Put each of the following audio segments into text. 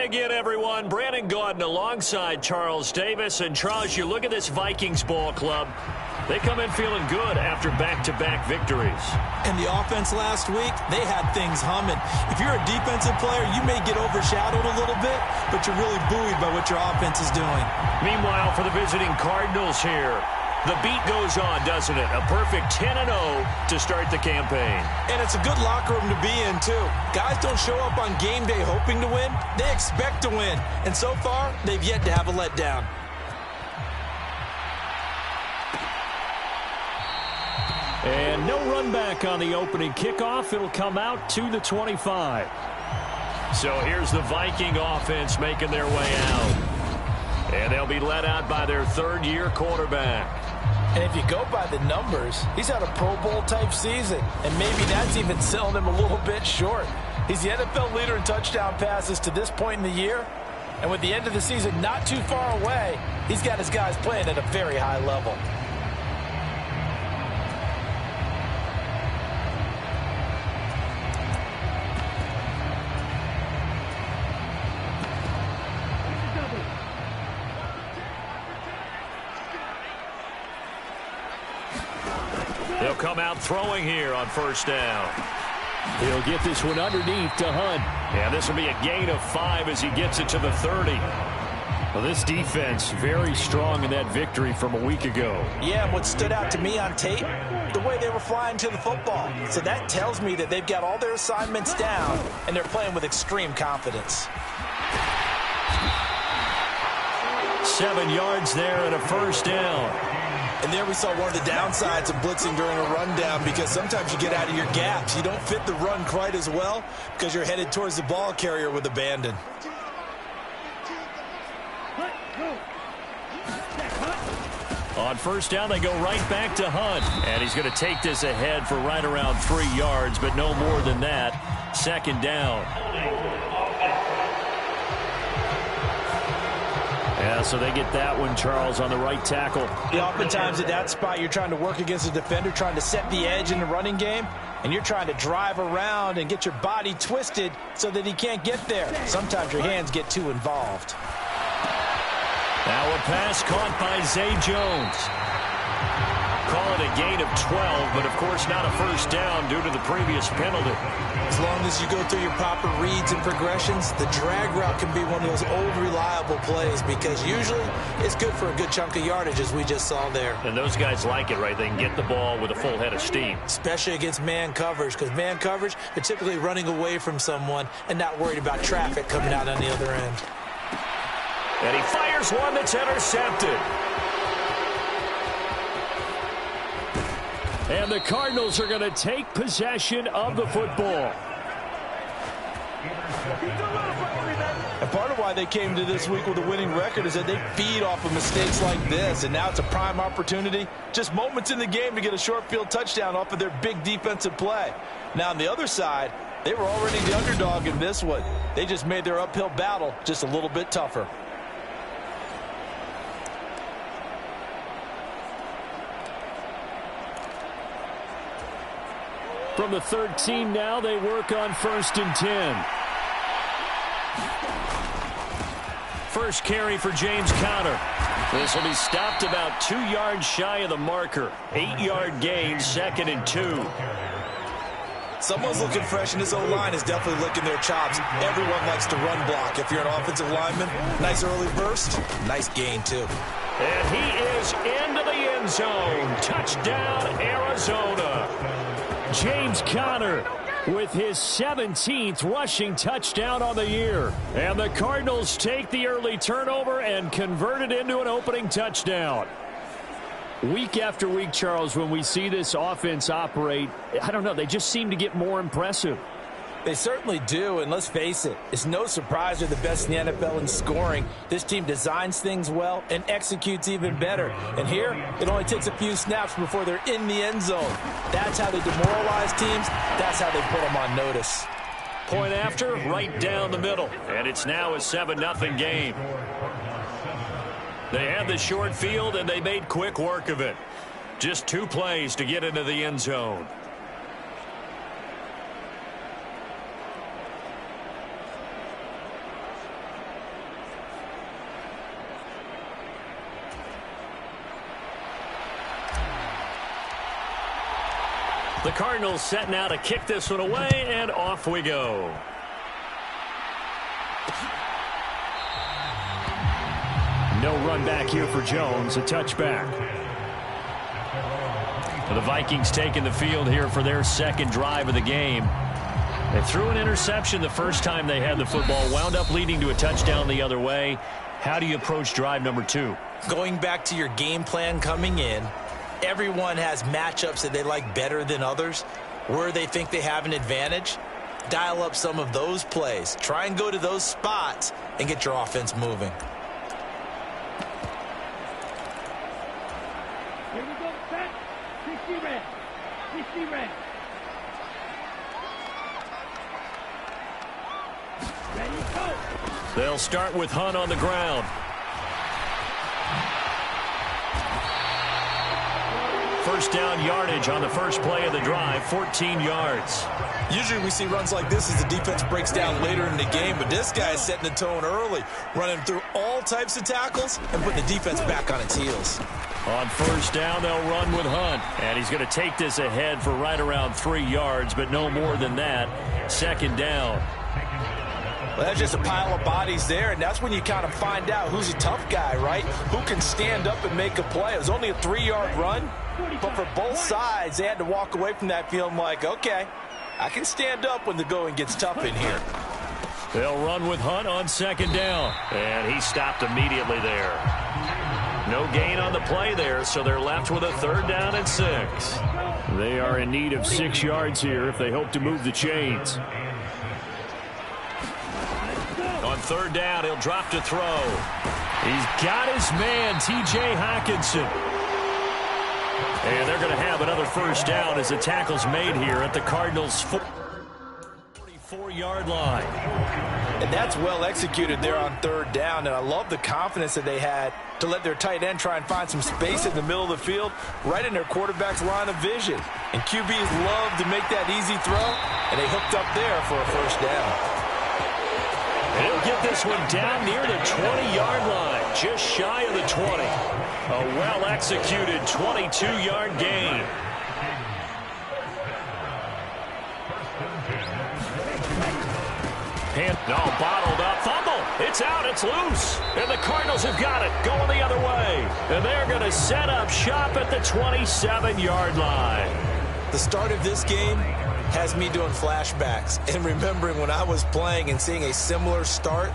Hi again, everyone. Brandon Gaudin alongside Charles Davis. And Charles, you look at this Vikings ball club. They come in feeling good after back-to-back victories. And the offense last week, they had things humming. If you're a defensive player, you may get overshadowed a little bit, but you're really buoyed by what your offense is doing. Meanwhile, for the visiting Cardinals here, the beat goes on, doesn't it? A perfect 10-0 to start the campaign. And it's a good locker room to be in, too. Guys don't show up on game day hoping to win. They expect to win. And so far, they've yet to have a letdown. And no run back on the opening kickoff. It'll come out to the 25. So here's the Viking offense making their way out. And they'll be led out by their third-year quarterback. And if you go by the numbers, he's had a Pro Bowl-type season. And maybe that's even selling him a little bit short. He's the NFL leader in touchdown passes to this point in the year. And with the end of the season not too far away, he's got his guys playing at a very high level. They'll come out throwing here on first down. He'll get this one underneath to Hunt. Yeah, this will be a gain of 5 as he gets it to the 30. Well, this defense very strong in that victory from a week ago. Yeah, and what stood out to me on tape, the way they were flying to the football. So that tells me that they've got all their assignments down, and they're playing with extreme confidence. 7 yards there and a first down. And there we saw one of the downsides of blitzing during a rundown, because sometimes you get out of your gaps. You don't fit the run quite as well because you're headed towards the ball carrier with abandon. On first down, they go right back to Hunt. And he's going to take this ahead for right around 3 yards, but no more than that. Second down. Yeah, so they get that one, Charles, on the right tackle. Yeah, oftentimes at that spot, you're trying to work against a defender, trying to set the edge in the running game, and you're trying to drive around and get your body twisted so that he can't get there. Sometimes your hands get too involved. Now a pass caught by Zay Jones. Call it a gain of 12, but of course not a first down due to the previous penalty. As long as you go through your proper reads and progressions, the drag route can be one of those old reliable plays, because usually it's good for a good chunk of yardage, as we just saw there. And those guys like it, right? They can get the ball with a full head of steam. Especially against man coverage, because man coverage, they're typically running away from someone and not worried about traffic coming out on the other end. And he fires one that's intercepted. And the Cardinals are going to take possession of the football. And part of why they came to this week with a winning record is that they feed off of mistakes like this. And now it's a prime opportunity, just moments in the game, to get a short field touchdown off of their big defensive play. Now on the other side, they were already the underdog in this one. They just made their uphill battle just a little bit tougher. From the 13 now, they work on 1st and 10. First carry for James Conner. This will be stopped about 2 yards shy of the marker. 8-yard gain, 2nd and 2. Someone's looking fresh, and his O-line is definitely licking their chops. Everyone likes to run block. If you're an offensive lineman, nice early burst, nice gain too. And he is into the end zone. Touchdown, Arizona. James Conner with his 17th rushing touchdown on the year. And the Cardinals take the early turnover and convert it into an opening touchdown. Week after week, Charles, when we see this offense operate, I don't know, they just seem to get more impressive. They certainly do, and let's face it, it's no surprise they're the best in the NFL in scoring. This team designs things well and executes even better. And here, it only takes a few snaps before they're in the end zone. That's how they demoralize teams. That's how they put them on notice. Point after, right down the middle. And it's now a 7-0 game. They had the short field, and they made quick work of it. Just 2 plays to get into the end zone. The Cardinals setting out to kick this one away, and off we go. No run back here for Jones, a touchback. The Vikings taking the field here for their second drive of the game. They threw an interception the first time they had the football, wound up leading to a touchdown the other way. How do you approach drive number 2? Going back to your game plan coming in, everyone has matchups that they like better than others. Where they think they have an advantage, dial up some of those plays. Try and go to those spots and get your offense moving. Here we go, set. 60 red. 60 red. Ready, go. They'll start with Hunt on the ground. First down yardage on the first play of the drive, 14 yards. Usually we see runs like this as the defense breaks down later in the game, but this guy is setting the tone early, running through all types of tackles and putting the defense back on its heels. On first down, they'll run with Hunt, and he's going to take this ahead for right around 3 yards, but no more than that. Second down. Well, that's just a pile of bodies there, and that's when you kind of find out who's a tough guy, right? Who can stand up and make a play. It was only a 3-yard run, but for both sides, they had to walk away from that feeling like, okay, I can stand up when the going gets tough in here. They'll run with Hunt on second down, and he stopped immediately there. No gain on the play there, so they're left with a 3rd down and 6. They are in need of 6 yards here if they hope to move the chains. On 3rd down, he'll drop to throw. He's got his man, T.J. Hockenson. And they're going to have another first down as the tackle's made here at the Cardinals' 44-yard line. And that's well executed there on 3rd down, and I love the confidence that they had to let their tight end try and find some space in the middle of the field, right in their quarterback's line of vision. And QBs love to make that easy throw, and they hooked up there for a first down. And he'll get this one down near the 20-yard line, just shy of the 20. A well-executed 22-yard gain. All bottled up. Fumble. It's out. It's loose. And the Cardinals have got it going the other way. And they're going to set up shop at the 27-yard line. The start of this game has me doing flashbacks and remembering when I was playing and seeing a similar start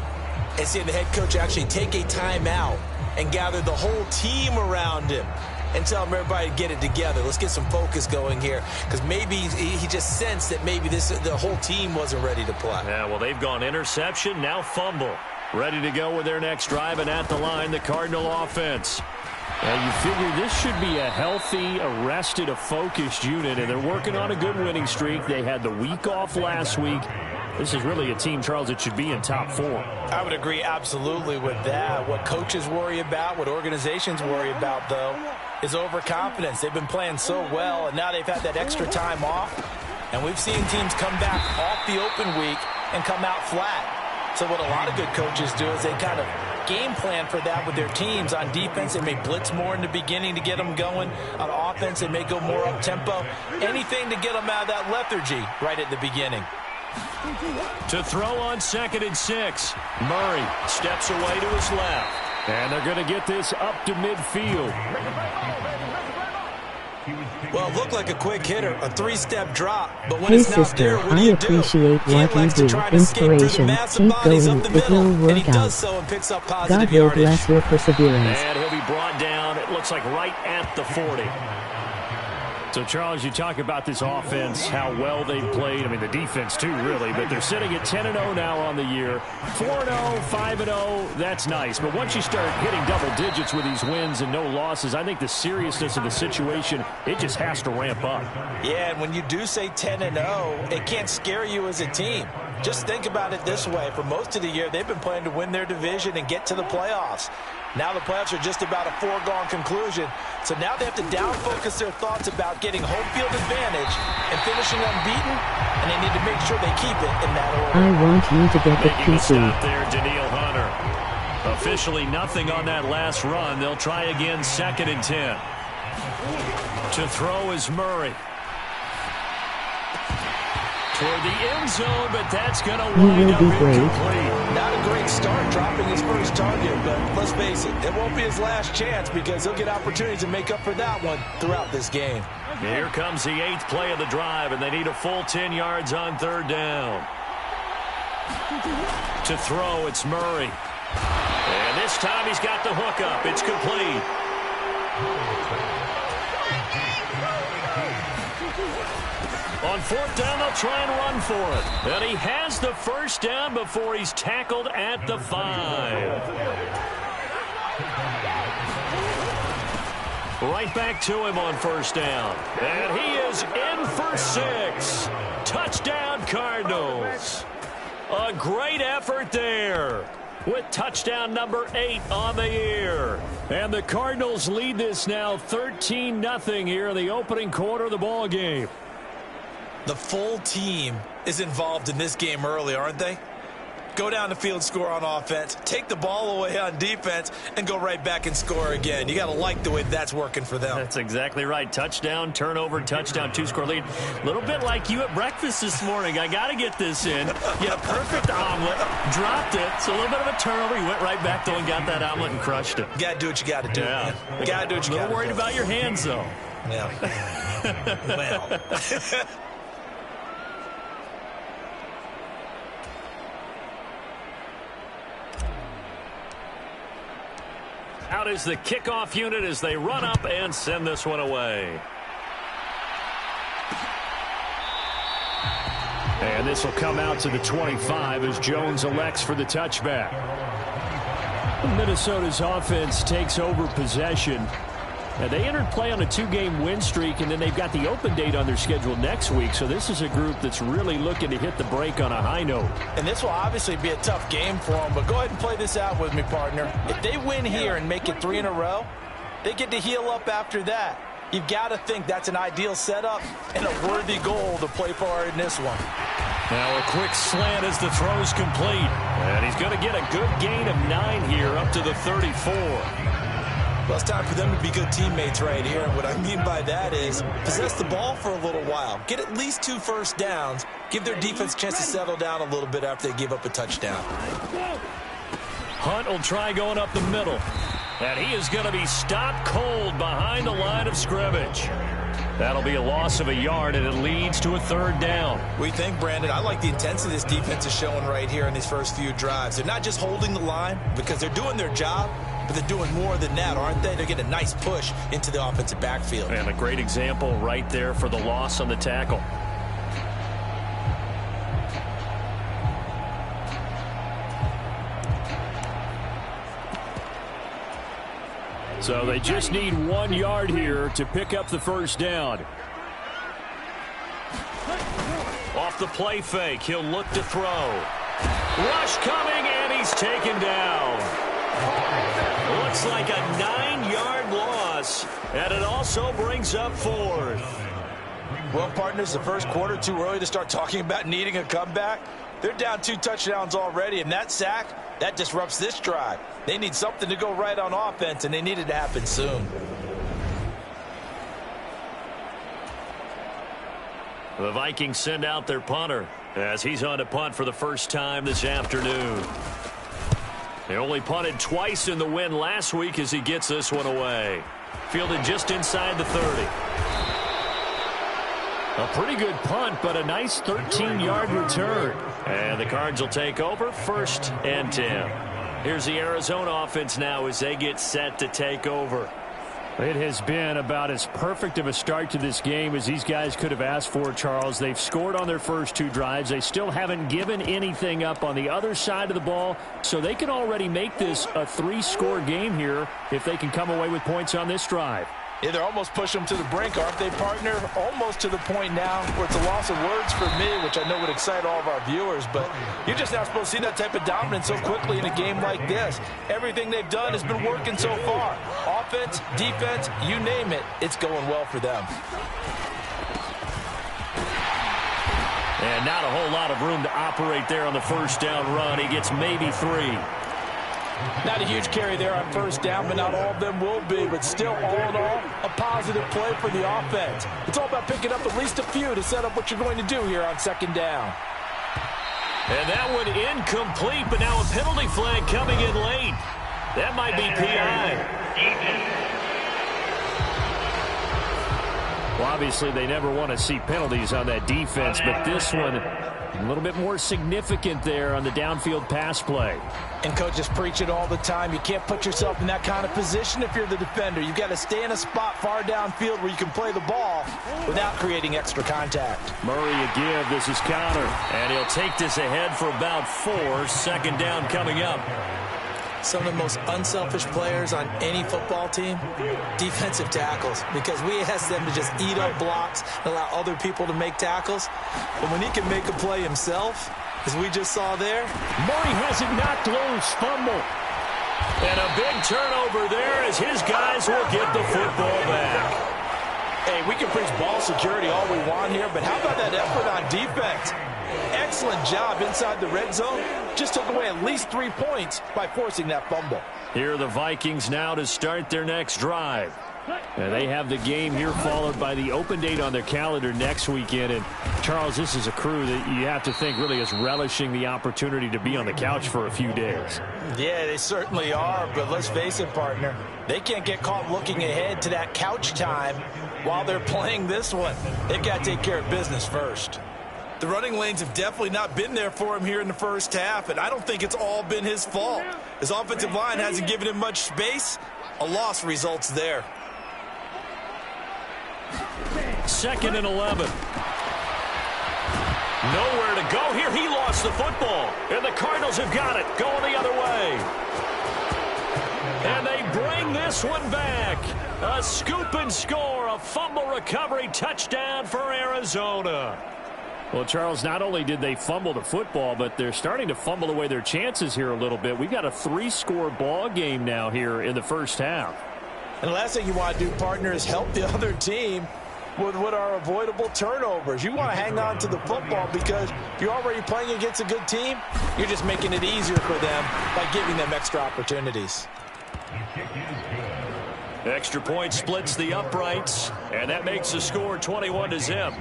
and seeing the head coach actually take a timeout and gather the whole team around him and tell him everybody to get it together. Let's get some focus going here, because maybe he just sensed that maybe the whole team wasn't ready to play. Yeah, well, they've gone interception, now fumble. Ready to go with their next drive, and at the line, the Cardinal offense. You figure this should be a healthy, arrested, a focused unit, and they're working on a good winning streak. They had the week off last week. This is really a team, Charles, that should be in top 4. I would agree absolutely with that. What coaches worry about, what organizations worry about, though, is overconfidence. They've been playing so well, and now they've had that extra time off, and we've seen teams come back off the open week and come out flat. So what a lot of good coaches do is they kind of game plan for that with their teams. On defense, they may blitz more in the beginning to get them going. On offense, they may go more up-tempo. Anything to get them out of that lethargy right at the beginning. To throw on 2nd and 6. Murray steps away to his left. And they're going to get this up to midfield. Well, it looked like a quick hitter, a 3-step drop. But when Hey it's not sister, there, what do I you appreciate do? what you do. Inspiration. Keep going. It will And work he does out. so and picks up God positive will yardage. bless your perseverance. And he'll be brought down, it looks like right at the 40. So, Charles, you talk about this offense, how well they've played. I mean, the defense, too, really. But they're sitting at 10-0 now on the year. 4-0, 5-0, that's nice. But once you start hitting double digits with these wins and no losses, I think the seriousness of the situation, it just has to ramp up. Yeah, and when you do say 10-0, it can't scare you as a team. Just think about it this way. For most of the year, they've been playing to win their division and get to the playoffs. Now the playoffs are just about a foregone conclusion. So now they have to down-focus their thoughts about getting home field advantage and finishing unbeaten, and they need to make sure they keep it in that order. I want you to get the Making a PC. stop there, Daniil Hunter. Officially nothing on that last run. They'll try again, 2nd and 10. To throw is Murray. toward the end zone, but that's going to You wind will up be great. incomplete. Not a great start dropping his first target, but let's face it, it won't be his last chance because he'll get opportunities to make up for that one throughout this game. Here comes the 8th play of the drive, and they need a full 10 yards on 3rd down. To throw, it's Murray. And this time he's got the hook up. It's complete. On 4th down, they'll try and run for it. And he has the first down before he's tackled at the 5. Right back to him on 1st down. And he is in for 6. Touchdown, Cardinals. A great effort there with touchdown number 8 on the year. And the Cardinals lead this now 13-0 here in the opening quarter of the ball game. The full team is involved in this game early, aren't they? Go down the field, score on offense, take the ball away on defense, and go right back and score again. You got to like the way that's working for them. That's exactly right. Touchdown, turnover, touchdown, 2-score lead. A little bit like you at breakfast this morning. I got to get this in. You had a perfect omelet, dropped it. So a little bit of a turnover. You went right back, though, and got that omelet and crushed it. You got to do what you got to do. Yeah. You got to do what you got to do. A little worried about your hands, though. Yeah. Well. Out is the kickoff unit as they run up and send this one away. And this will come out to the 25 as Jones elects for the touchback. Minnesota's offense takes over possession. Now, they entered play on a 2-game win streak, and then they've got the open date on their schedule next week. So this is a group that's really looking to hit the break on a high note. And this will obviously be a tough game for them, but go ahead and play this out with me, partner. If they win here and make it 3 in a row, they get to heal up after that. You've got to think that's an ideal setup and a worthy goal to play for in this one. Now a quick slant as the throw's complete. And he's going to get a good gain of 9 here up to the 34. Well, it's time for them to be good teammates right here. And what I mean by that is possess the ball for a little while. Get at least 2 first downs. Give their defense a chance to settle down a little bit after they give up a touchdown. Hunt will try going up the middle. And he is going to be stopped cold behind the line of scrimmage. That'll be a loss of a yard, and it leads to a 3rd down. We think, Brandon, I like the intensity this defense is showing right here in these first few drives. They're not just holding the line because they're doing their job, but they're doing more than that, aren't they? They're getting a nice push into the offensive backfield. And a great example right there for the loss on the tackle. So they just need 1 yard here to pick up the first down. Off the play fake, he'll look to throw. Rush coming, and he's taken down. Looks like a 9-yard loss, and it also brings up 4th. Well, partners, the first quarter, too early to start talking about needing a comeback. They're down 2 touchdowns already, and that sack, that disrupts this drive. They need something to go right on offense, and they need it to happen soon. The Vikings send out their punter as he's on to punt for the first time this afternoon. They only punted twice in the win last week as he gets this one away. Fielded just inside the 30. A pretty good punt, but a nice 13-yard return. And the Cards will take over 1st and 10. Here's the Arizona offense now as they get set to take over. It has been about as perfect of a start to this game as these guys could have asked for, Charles. They've scored on their first 2 drives. They still haven't given anything up on the other side of the ball, so they can already make this a 3-score game here if they can come away with points on this drive. Yeah, they're almost pushing them to the brink, aren't they, partner? Almost to the point now where it's a loss of words for me, which I know would excite all of our viewers, but you're just not supposed to see that type of dominance so quickly in a game like this. Everything they've done has been working so far. Offense, defense, you name it, it's going well for them. And not a whole lot of room to operate there on the first down run. He gets maybe 3. Not a huge carry there on first down, but not all of them will be. But still, all in all, a positive play for the offense. It's all about picking up at least a few to set up what you're going to do here on second down. And that one incomplete, but now a penalty flag coming in late. That might be PI. Well, obviously, they never want to see penalties on that defense, but this one a little bit more significant there on the downfield pass play. And coaches preach it all the time. You can't put yourself in that kind of position if you're the defender. You've got to stay in a spot far downfield where you can play the ball without creating extra contact. Murray a give. This is Connor. And he'll take this ahead for about 4. Second down coming up. Some of the most unselfish players on any football team, defensive tackles, because we ask them to just eat up blocks and allow other people to make tackles. But when he can make a play himself, as we just saw there, Murray has it knocked loose. Fumble. And a big turnover there as his guys will get the football back. Hey, we can preach ball security all we want here, but how about that effort on defense? Excellent job inside the red zone. Just took away at least 3 points by forcing that fumble. Here are the Vikings now to start their next drive. And they have the game here followed by the open date on their calendar next weekend. And, Charles, this is a crew that you have to think really is relishing the opportunity to be on the couch for a few days. Yeah, they certainly are. But let's face it, partner, they can't get caught looking ahead to that couch time while they're playing this one. They've got to take care of business first. The running lanes have definitely not been there for him here in the first half, and I don't think it's all been his fault. His offensive line hasn't given him much space. A loss results there. 2nd and 11. Nowhere to go here. He lost the football, and the Cardinals have got it. Going the other way. And they bring this one back. A scoop and score, a fumble recovery touchdown for Arizona. Well, Charles, not only did they fumble the football, but they're starting to fumble away their chances here a little bit. We've got a 3-score ball game now here in the first half. And the last thing you want to do, partner, is help the other team with what are avoidable turnovers. You want to hang on to the football because you're already playing against a good team. You're just making it easier for them by giving them extra opportunities. Extra point splits the uprights, and that makes the score 21-0.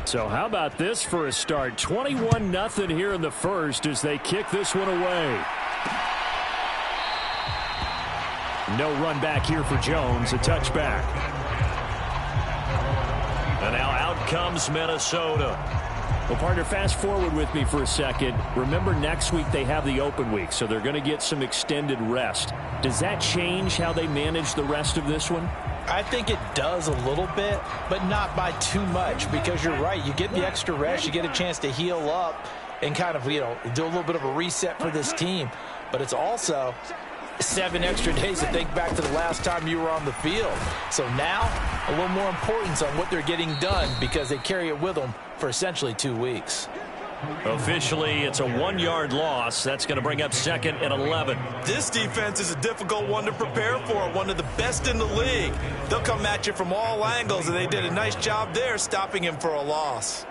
So how about this for a start? 21-0 here in the first as they kick this one away. No run back here for Jones. A touchback. And now out comes Minnesota. Well, partner, fast forward with me for a second. Remember, next week they have the open week, so they're going to get some extended rest. Does that change how they manage the rest of this one? I think it does a little bit, but not by too much, because you're right. You get the extra rest. You get a chance to heal up and kind of, do a little bit of a reset for this team. But it's also 7 extra days to think back to the last time you were on the field. So now a little more importance on what they're getting done because they carry it with them for essentially 2 weeks. Officially, it's a 1-yard loss. That's going to bring up 2nd and 11. This defense is a difficult one to prepare for, one of the best in the league. They'll come at you from all angles, and they did a nice job there stopping him for a loss.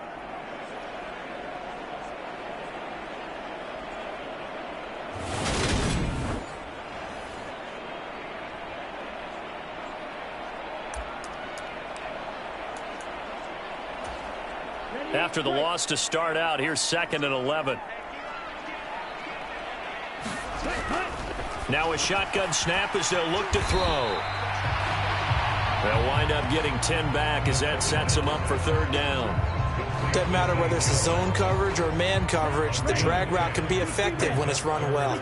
After the loss to start out, here's 2nd and 11. Now a shotgun snap as they'll look to throw. They'll wind up getting 10 back as that sets them up for 3rd down. Doesn't matter whether it's a zone coverage or man coverage, the drag route can be effective when it's run well.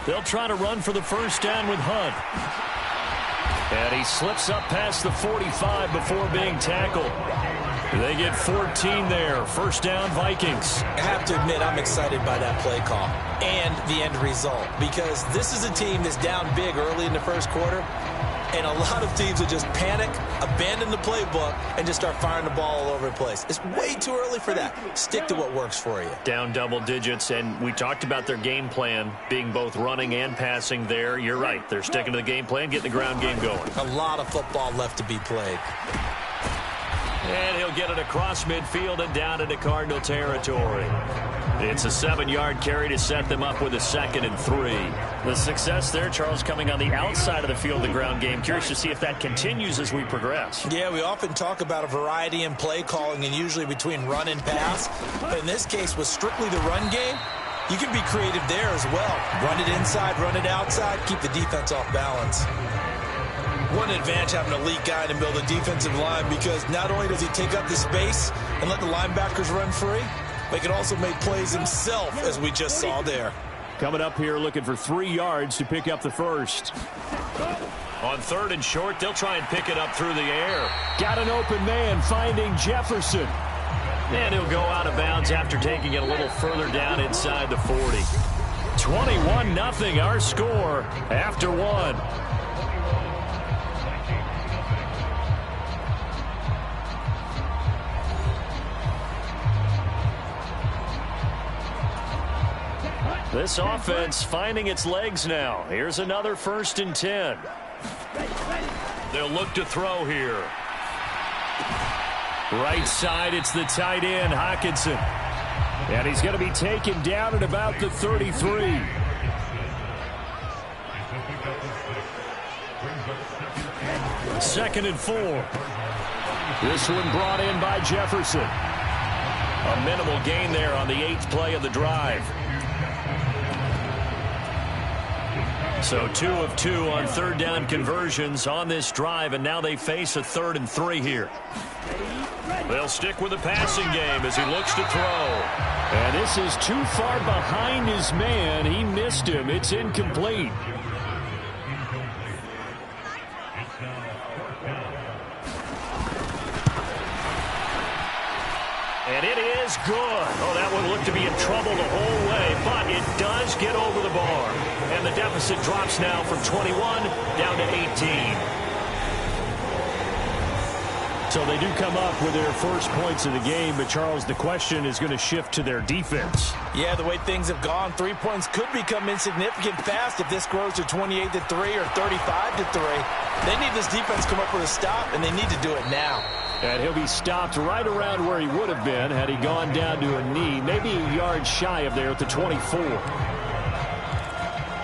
They'll try to run for the 1st down with Hunt. And he slips up past the 45 before being tackled. They get 14 there. 1st down, Vikings. I have to admit, I'm excited by that play call and the end result, because this is a team that's down big early in the 1st quarter. And a lot of teams will just panic, abandon the playbook, and just start firing the ball all over the place. It's way too early for that. Stick to what works for you. Down double digits, and we talked about their game plan being both running and passing there. You're right. They're sticking to the game plan, getting the ground game going. A lot of football left to be played. And he'll get it across midfield and down into Cardinal territory. It's a 7-yard carry to set them up with a 2nd and 3. The success there, Charles, coming on the outside of the field, the ground game. Curious to see if that continues as we progress. Yeah, we often talk about a variety in play calling and usually between run and pass. But in this case, with strictly the run game, you can be creative there as well. Run it inside, run it outside, keep the defense off balance. One advantage having an elite guy in the middle of the defensive line, because not only does he take up the space and let the linebackers run free, but he can also make plays himself, as we just saw there. Coming up here looking for 3 yards to pick up the first. On 3rd and short, they'll try and pick it up through the air. Got an open man finding Jefferson. And he'll go out of bounds after taking it a little further down inside the 40. 21-0 our score after 1. This offense finding its legs now. Here's another 1st and 10. They'll look to throw here. Right side, it's the tight end, Hockenson. And he's going to be taken down at about the 33. Second and 4. This one brought in by Jefferson. A minimal gain there on the 8th play of the drive. So 2 of 2 on 3rd down conversions on this drive, and now they face a 3rd and 3 here. They'll stick with the passing game as he looks to throw. And this is too far behind his man. He missed him. It's incomplete. And it is good. Oh, that one looked to be in trouble the whole way, but it does get over the bar. And the deficit drops now from 21 down to 18. So they do come up with their first points of the game, but Charles, the question is going to shift to their defense. Yeah, the way things have gone, 3 points could become insignificant fast if this grows to 28-3 or 35-3. They need this defense to come up with a stop, and they need to do it now. And he'll be stopped right around where he would have been had he gone down to a knee, maybe a yard shy of there at the 24.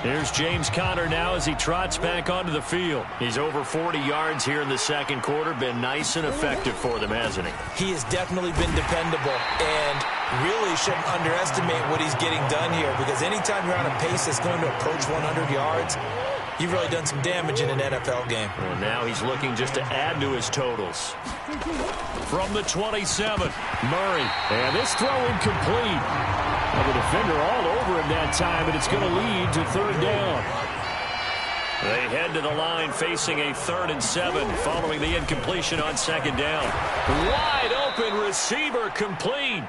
Here's James Conner now as he trots back onto the field. He's over 40 yards here in the 2nd quarter. Been nice and effective for them, hasn't he? He has definitely been dependable, and really shouldn't underestimate what he's getting done here, because anytime you're on a pace that's going to approach 100 yards, you've really done some damage in an NFL game. Well, now he's looking just to add to his totals. From the 27, Murray. And this throw incomplete. Well, the defender all over him that time, and it's going to lead to 3rd down. They head to the line facing a 3rd and 7 following the incompletion on 2nd down. Wide open receiver complete.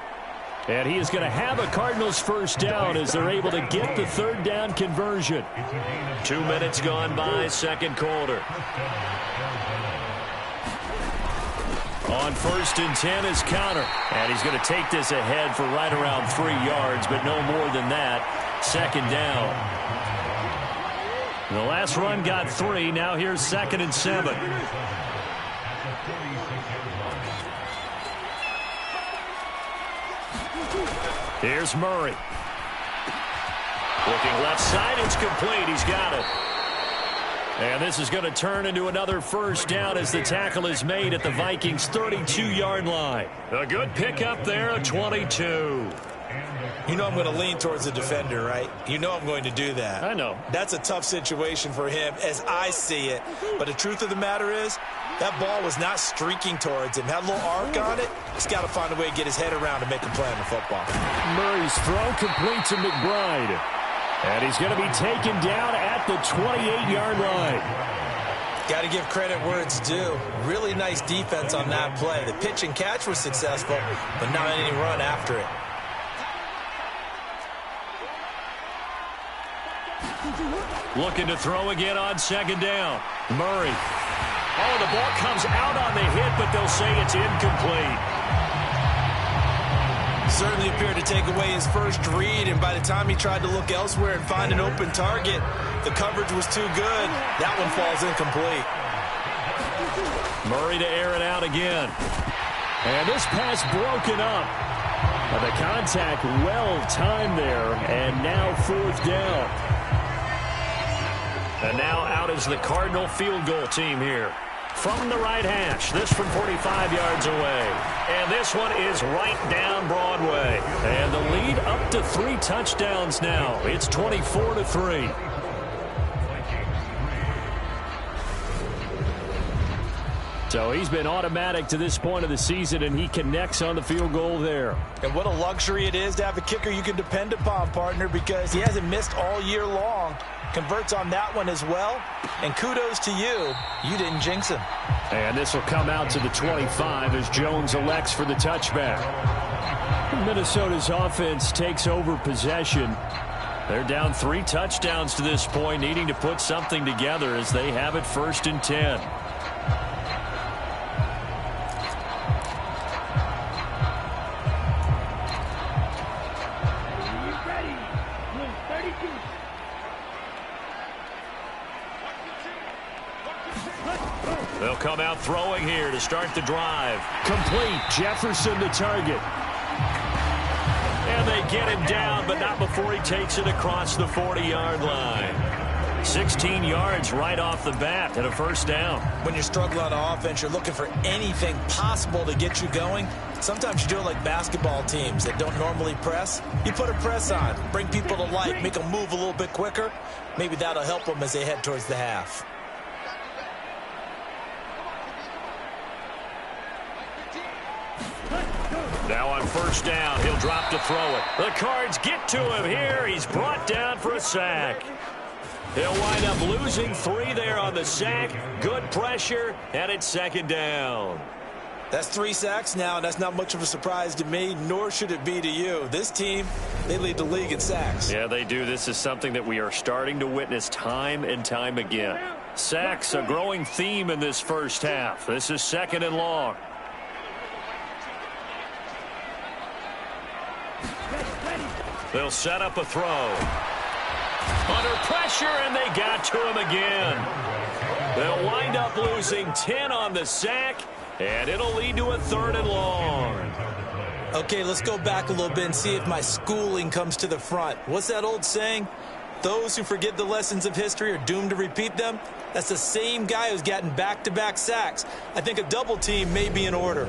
And he is going to have a Cardinals first down as they're able to get the 3rd down conversion. 2 minutes gone by, 2nd quarter. On 1st and 10 is Conner. And he's going to take this ahead for right around 3 yards, but no more than that. 2nd down. The last run got 3. Now here's 2nd and 7. Here's Murray. Looking left side, it's complete. He's got it. And this is going to turn into another first down as the tackle is made at the Vikings' 32-yard line. A good pickup there, a 22. You know I'm going to lean towards the defender, right? You know I'm going to do that. I know. That's a tough situation for him as I see it. But the truth of the matter is, that ball was not streaking towards him. Had a little arc on it. He's got to find a way to get his head around to make a play on the football. Murray's throw complete to McBride. And he's going to be taken down at the 28-yard line. Got to give credit where it's due. Really nice defense on that play. The pitch and catch was successful, but not any run after it. Looking to throw again on second down. Murray. Oh, the ball comes out on the hit, but they'll say it's incomplete. Certainly appeared to take away his first read, and by the time he tried to look elsewhere and find an open target, the coverage was too good. That one falls incomplete. Murray to air it out again. And this pass broken up. The contact well timed there, and now fourth down. And now out is the Cardinal field goal team here. From the right hash, this from 45 yards away. And this one is right down Broadway. And the lead up to 3 touchdowns now. It's 24-3. So he's been automatic to this point of the season, and he connects on the field goal there. And what a luxury it is to have a kicker you can depend upon, partner, because he hasn't missed all year long. Converts on that one as well. And kudos to you. You didn't jinx him. And this will come out to the 25 as Jones elects for the touchback. Minnesota's offense takes over possession. They're down 3 touchdowns to this point, needing to put something together as they have it 1st and 10. They'll come out throwing here to start the drive. Complete. Jefferson the target. And they get him down, but not before he takes it across the 40-yard line. 16 yards right off the bat and a first down. When you're struggling on offense, you're looking for anything possible to get you going. Sometimes you do it like basketball teams that don't normally press. You put a press on, bring people to life, make them move a little bit quicker. Maybe that'll help them as they head towards the half. Now on first down, he'll drop to throw it. The Cards get to him here. He's brought down for a sack. He'll wind up losing 3 there on the sack. Good pressure, and it's 2nd down. That's 3 sacks now, and that's not much of a surprise to me, nor should it be to you. This team, they lead the league in sacks. Yeah, they do. This is something that we are starting to witness time and time again. Sacks, a growing theme in this first half. This is 2nd and long. They'll set up a throw. Under pressure, and they got to him again. They'll wind up losing 10 on the sack, and it'll lead to a 3rd and long. Okay, let's go back a little bit and see if my schooling comes to the front. What's that old saying? Those who forget the lessons of history are doomed to repeat them. That's the same guy who's gotten back-to-back sacks. I think a double team may be in order.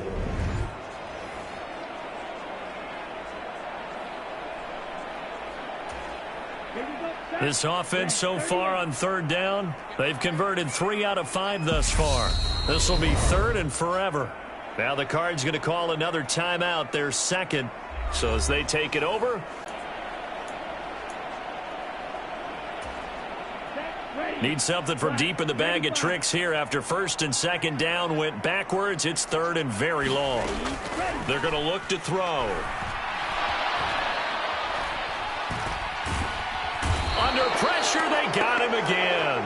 This offense so far on 3rd down, they've converted 3 out of 5 thus far. This will be 3rd and forever. Now the Cards going to call another timeout, their 2nd. So as they take it over, need something from deep in the bag of tricks here after 1st and 2nd down went backwards. It's 3rd and very long. They're going to look to throw. Under pressure, they got him again.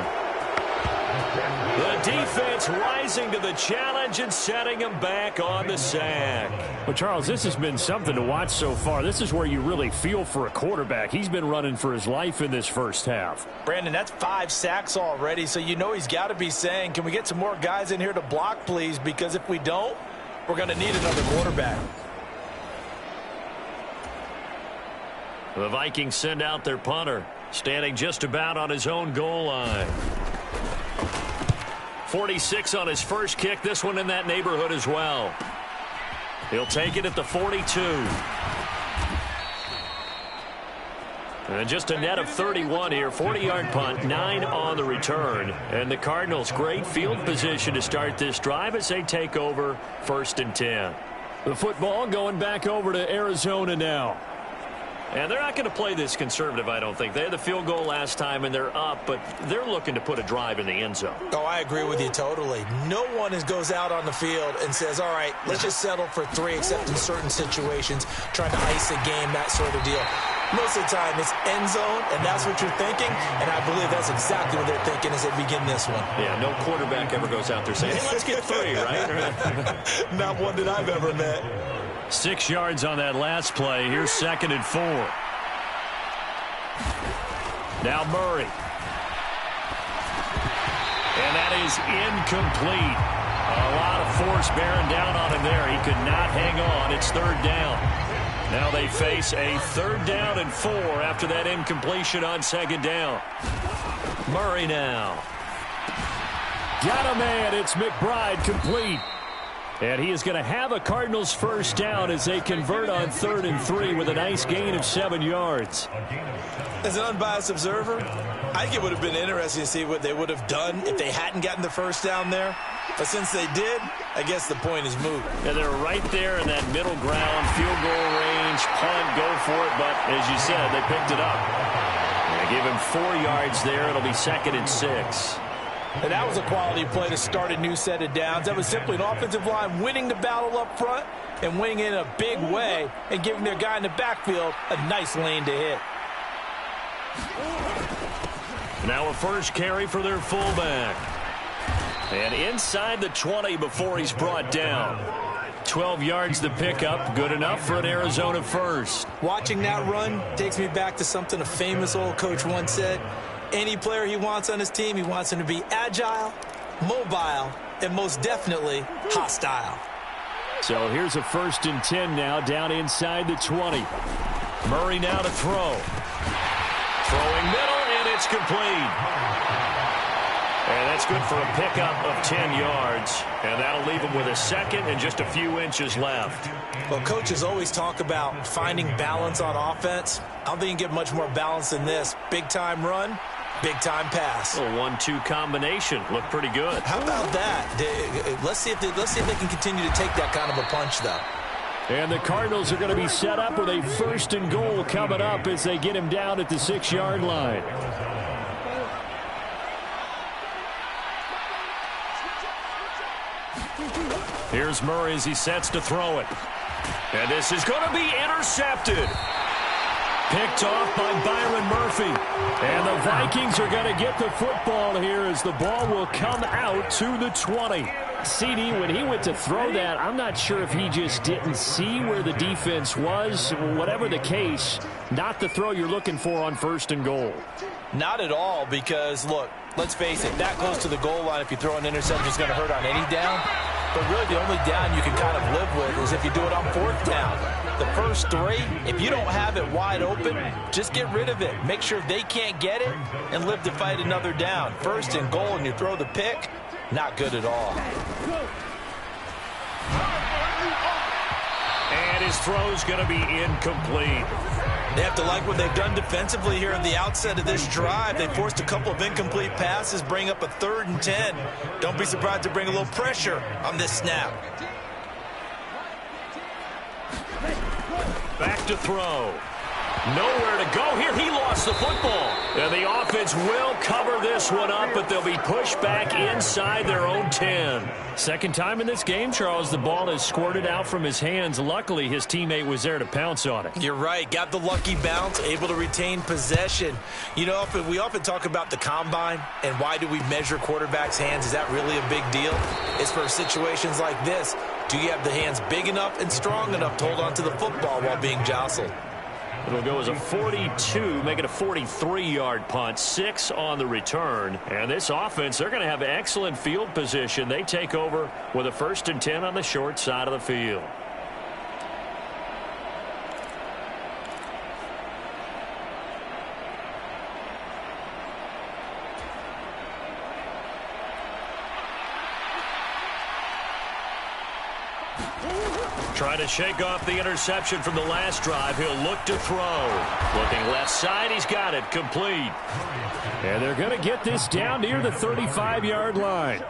The defense rising to the challenge and setting him back on the sack. Well, Charles, this has been something to watch so far. This is where you really feel for a quarterback. He's been running for his life in this first half. Brandon, that's 5 sacks already, so you know he's got to be saying, can we get some more guys in here to block, please? Because if we don't, we're going to need another quarterback. The Vikings send out their punter, standing just about on his own goal line. 46 on his first kick. This one in that neighborhood as well. He'll take it at the 42. And just a net of 31 here. 40-yard punt, 9 on the return. And the Cardinals, great field position to start this drive as they take over 1st and 10. The football going back over to Arizona now. And they're not going to play this conservative, I don't think. They had the field goal last time, and they're up, but they're looking to put a drive in the end zone. Oh, I agree with you totally. No one goes out on the field and says, all right, let's just settle for 3, except in certain situations, trying to ice a game, that sort of deal. Most of the time, it's end zone, and that's what you're thinking, and I believe that's exactly what they're thinking as they begin this one. Yeah, no quarterback ever goes out there saying, hey, let's get 3, right? Not one that I've ever met. 6 yards on that last play. Here's 2nd and 4. Now Murray. And that is incomplete. A lot of force bearing down on him there. He could not hang on. It's 3rd down. Now they face a 3rd down and 4 after that incompletion on 2nd down. Murray now. Got a man. It's McBride complete. And he is going to have a Cardinals 1st down as they convert on 3rd and 3 with a nice gain of 7 yards. As an unbiased observer, I think it would have been interesting to see what they would have done if they hadn't gotten the 1st down there. But since they did, I guess the point is moot. And they're right there in that middle ground, field goal range, punt, go for it. But as you said, they picked it up. They give him 4 yards there. It'll be 2nd and 6. And that was a quality play to start a new set of downs. That was simply an offensive line winning the battle up front and winning in a big way and giving their guy in the backfield a nice lane to hit. Now a first carry for their fullback. And inside the 20 before he's brought down. 12 yards to pick up. Good enough for an Arizona first. Watching that run takes me back to something a famous old coach once said. Any player he wants on his team, he wants him to be agile, mobile, and most definitely hostile. So here's a 1st and 10 now down inside the 20. Murray now to throw. Throwing middle, and it's complete. And that's good for a pickup of 10 yards. And that'll leave him with a 2nd and just a few inches left. Well, coaches always talk about finding balance on offense. I don't think you can get much more balance than this. Big-time run, big-time pass. A 1-2 combination. Looked pretty good. How about that? Let's see if they can continue to take that kind of a punch, though. And the Cardinals are going to be set up with a 1st and goal coming up as they get him down at the 6-yard line. Here's Murray as he sets to throw it. And this is going to be intercepted. Picked off by Byron Murphy. And the Vikings are going to get the football here as the ball will come out to the 20. CD, when he went to throw that, I'm not sure if he just didn't see where the defense was. Whatever the case, not the throw you're looking for on 1st and goal. Not at all, because, look, let's face it, that close to the goal line, if you throw an interception, it's going to hurt on any down. But really, the only down you can kind of live with is if you do it on 4th down. The first 3, if you don't have it wide open, just get rid of it. Make sure they can't get it and live to fight another down. 1st and goal, and you throw the pick, not good at all. And his throw's going to be incomplete. They have to like what they've done defensively here at the outset of this drive. They forced a couple of incomplete passes, bring up a 3rd and 10. Don't be surprised to bring a little pressure on this snap. Back to throw. Nowhere to go here. He lost the football. And the offense will cover this one up, but they'll be pushed back inside their own 10. 2nd time in this game, Charles, the ball has squirted out from his hands. Luckily, his teammate was there to pounce on it. You're right. Got the lucky bounce, able to retain possession. You know, we often talk about the combine and why do we measure quarterbacks' hands. Is that really a big deal? It's for situations like this. Do you have the hands big enough and strong enough to hold on to the football while being jostled? It'll go as a 42, make it a 43-yard punt, 6 on the return. And this offense, they're going to have excellent field position. They take over with a 1st and 10 on the short side of the field. Trying to shake off the interception from the last drive. He'll look to throw. Looking left side. He's got it. Complete. And they're going to get this down near the 35-yard line.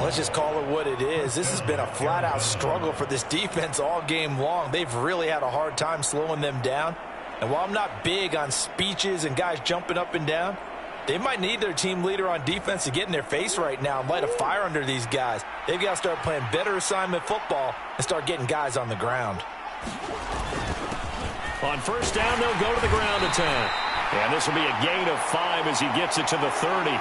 Let's just call it what it is. This has been a flat-out struggle for this defense all game long. They've really had a hard time slowing them down. And while I'm not big on speeches and guys jumping up and down, they might need their team leader on defense to get in their face right now and light a fire under these guys. They've got to start playing better assignment football and start getting guys on the ground. On first down, they'll go to the ground attack. And this will be a gain of 5 as he gets it to the 30.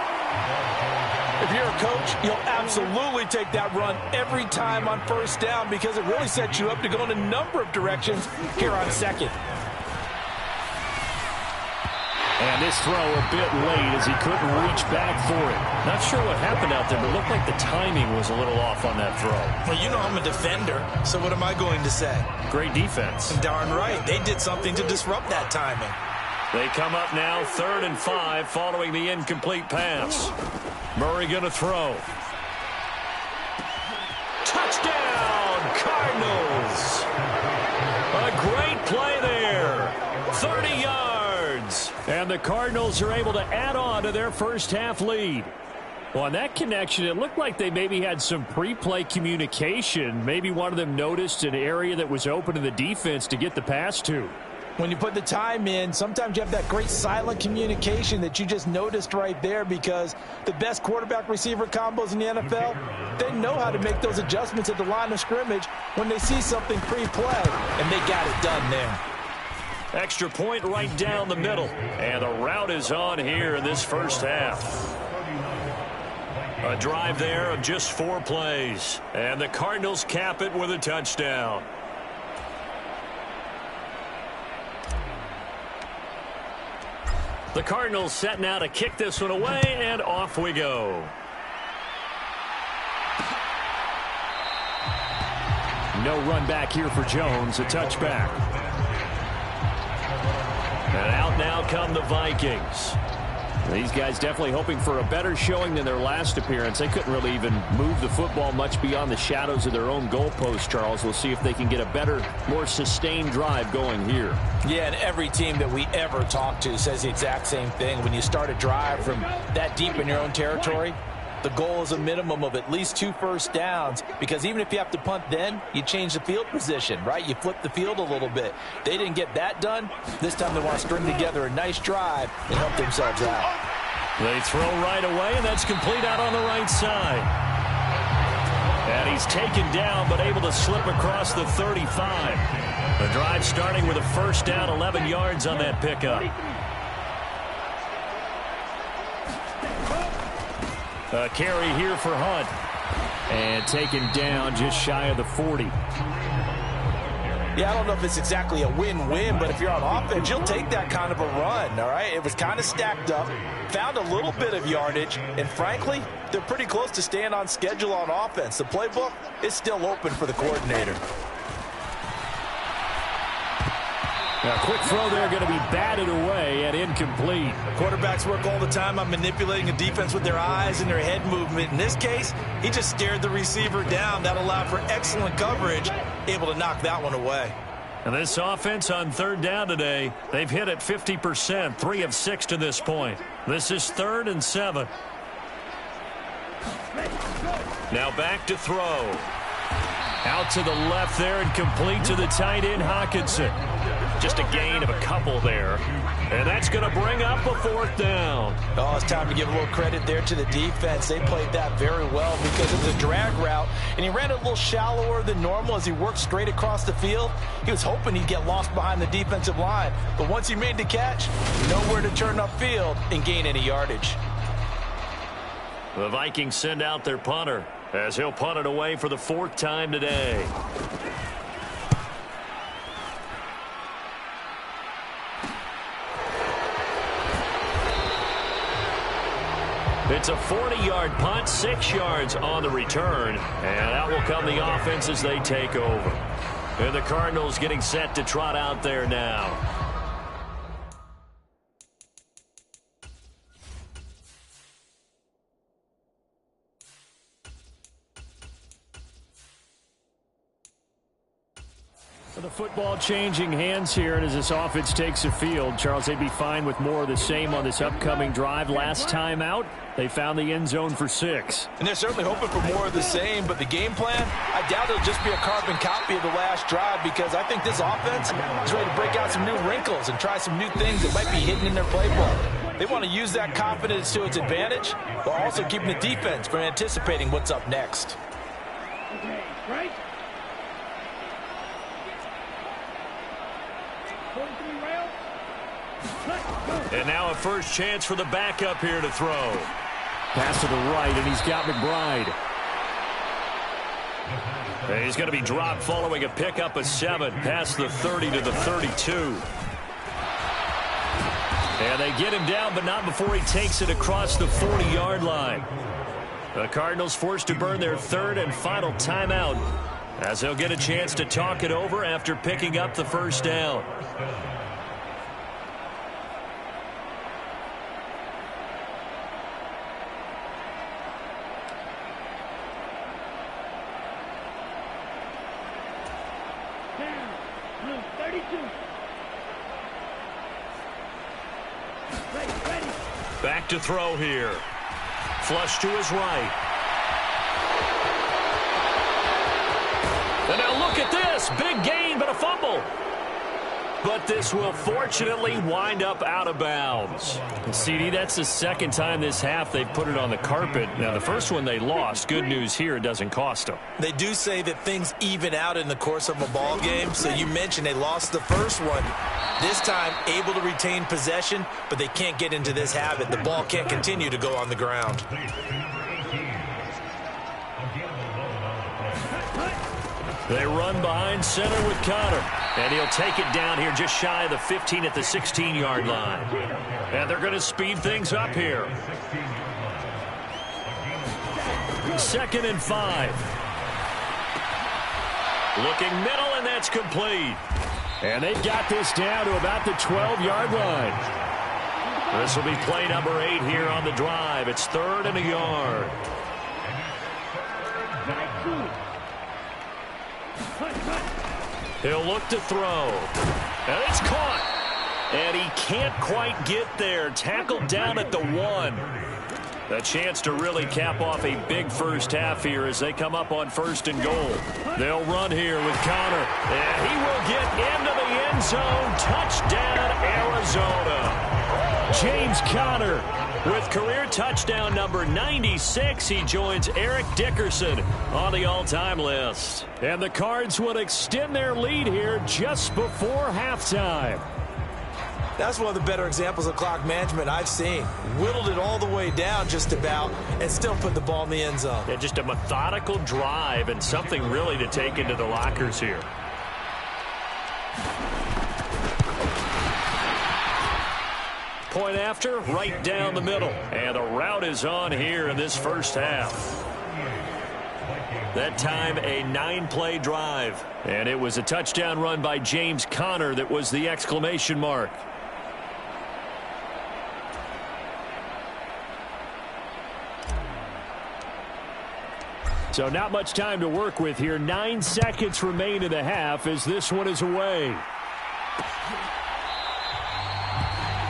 If you're a coach, you'll absolutely take that run every time on first down because it really sets you up to go in a number of directions here on second. And this throw a bit late as he couldn't reach back for it. Not sure what happened out there, but it looked like the timing was a little off on that throw. Well, you know I'm a defender, so what am I going to say? Great defense. Darn right. They did something to disrupt that timing. They come up now 3rd and 5 following the incomplete pass. Murray going to throw. Touchdown, Cardinals! A great play there. 30 yards. And the Cardinals are able to add on to their first half lead. Well, on that connection, it looked like they maybe had some pre-play communication. Maybe one of them noticed an area that was open to the defense to get the pass to. When you put the time in, sometimes you have that great silent communication that you just noticed right there because the best quarterback-receiver combos in the NFL, they know how to make those adjustments at the line of scrimmage when they see something pre-play, and they got it done there. Extra point right down the middle. And the route is on here in this first half. A drive there of just 4 plays. And the Cardinals cap it with a touchdown. The Cardinals set now to kick this one away, and off we go. No run back here for Jones, a touchback. And out now come the Vikings. These guys definitely hoping for a better showing than their last appearance. They couldn't really even move the football much beyond the shadows of their own goalpost, Charles. We'll see if they can get a better, more sustained drive going here. Yeah, and every team that we ever talk to says the exact same thing. When you start a drive from that deep in your own territory, the goal is a minimum of at least 2 first downs because even if you have to punt then, you change the field position, right? You flip the field a little bit. They didn't get that done. This time they want to string together a nice drive and help themselves out. They throw right away, and that's complete out on the right side. And he's taken down but able to slip across the 35. The drive starting with a first down, 11 yards on that pickup. A carry here for Hunt. And taken down just shy of the 40. Yeah, I don't know if it's exactly a win-win, but if you're on offense, you'll take that kind of a run, all right? It was kind of stacked up, found a little bit of yardage, and frankly, they're pretty close to staying on schedule on offense. The playbook is still open for the coordinator. A quick throw there going to be batted away and incomplete. Quarterbacks work all the time on manipulating a defense with their eyes and their head movement. In this case, he just stared the receiver down. That allowed for excellent coverage, able to knock that one away. And this offense on 3rd down today, they've hit it 50%, 3 of 6 to this point. This is 3rd and 7. Now back to throw. Out to the left there and complete to the tight end, Hawkinson. Just a gain of a couple there. And that's going to bring up a 4th down. Oh, it's time to give a little credit there to the defense. They played that very well because it was a drag route, and he ran it a little shallower than normal as he worked straight across the field. He was hoping he'd get lost behind the defensive line, but once he made the catch, nowhere to turn upfield and gain any yardage. The Vikings send out their punter as he'll punt it away for the 4th time today. It's a 40-yard punt, 6 yards on the return, and out will come the offense as they take over. And the Cardinals getting set to trot out there now. The football changing hands here, and as this offense takes the field, Charles, they'd be fine with more of the same on this upcoming drive. Last time out, they found the end zone for 6. And they're certainly hoping for more of the same, but the game plan, I doubt it'll just be a carbon copy of the last drive because I think this offense is ready to break out some new wrinkles and try some new things that might be hidden in their playbook. They want to use that confidence to its advantage, while also keeping the defense from anticipating what's up next. Okay, right? And now a first chance for the backup here to throw. Pass to the right, and he's got McBride. And he's going to be dropped following a pickup of 7 past the 30 to the 32. And they get him down, but not before he takes it across the 40-yard line. The Cardinals forced to burn their third and final timeout, as they'll get a chance to talk it over after picking up the first down. Back to throw here. Flush to his right. And now look at this. Big gain, but a fumble. But this will fortunately wind up out of bounds. CD, that's the second time this half they've put it on the carpet. Now, the first one they lost. Good news here, it doesn't cost them. They do say that things even out in the course of a ball game. So you mentioned they lost the first one. This time, able to retain possession, but they can't get into this habit. The ball can't continue to go on the ground. They run behind center with Connor. And he'll take it down here just shy of the 15 at the 16-yard line. And they're going to speed things up here. 2nd and 5. Looking middle, and that's complete. And they've got this down to about the 12-yard line. This will be play number 8 here on the drive. It's 3rd and a yard. He'll look to throw. And it's caught. And he can't quite get there. Tackled down at the 1. A chance to really cap off a big first half here as they come up on 1st and goal. They'll run here with Connor. And he will get into the end zone. Touchdown, Arizona. James Conner with career touchdown number 96. He joins Eric Dickerson on the all-time list. And the Cards would extend their lead here just before halftime. That's one of the better examples of clock management I've seen. Whittled it all the way down just about and still put the ball in the end zone. Yeah, just a methodical drive and something really to take into the lockers here. Point after, right down the middle. And a route is on here in this first half. That time, a 9-play drive. And it was a touchdown run by James Conner that was the exclamation mark. So not much time to work with here. 9 seconds remain in the half as this one is away.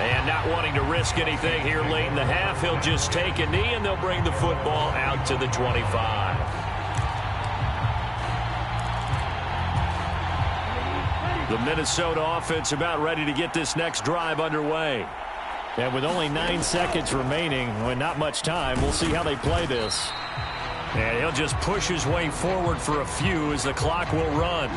And not wanting to risk anything here late in the half, he'll just take a knee and they'll bring the football out to the 25. The Minnesota offense about ready to get this next drive underway. And with only 9 seconds remaining, with not much time, we'll see how they play this. And he'll just push his way forward for a few as the clock will run.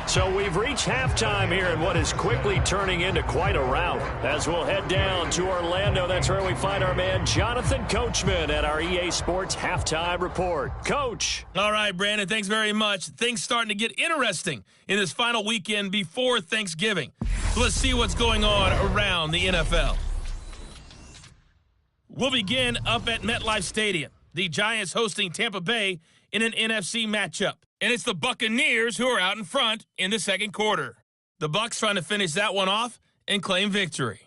So we've reached halftime here in what is quickly turning into quite a rout. As we'll head down to Orlando, that's where we find our man Jonathan Coachman at our EA Sports Halftime Report. Coach. All right, Brandon, thanks very much. Things starting to get interesting in this final weekend before Thanksgiving. So let's see what's going on around the NFL. We'll begin up at MetLife Stadium. The Giants hosting Tampa Bay in an NFC matchup. And it's the Buccaneers who are out in front in the second quarter. The Bucs trying to finish that one off and claim victory.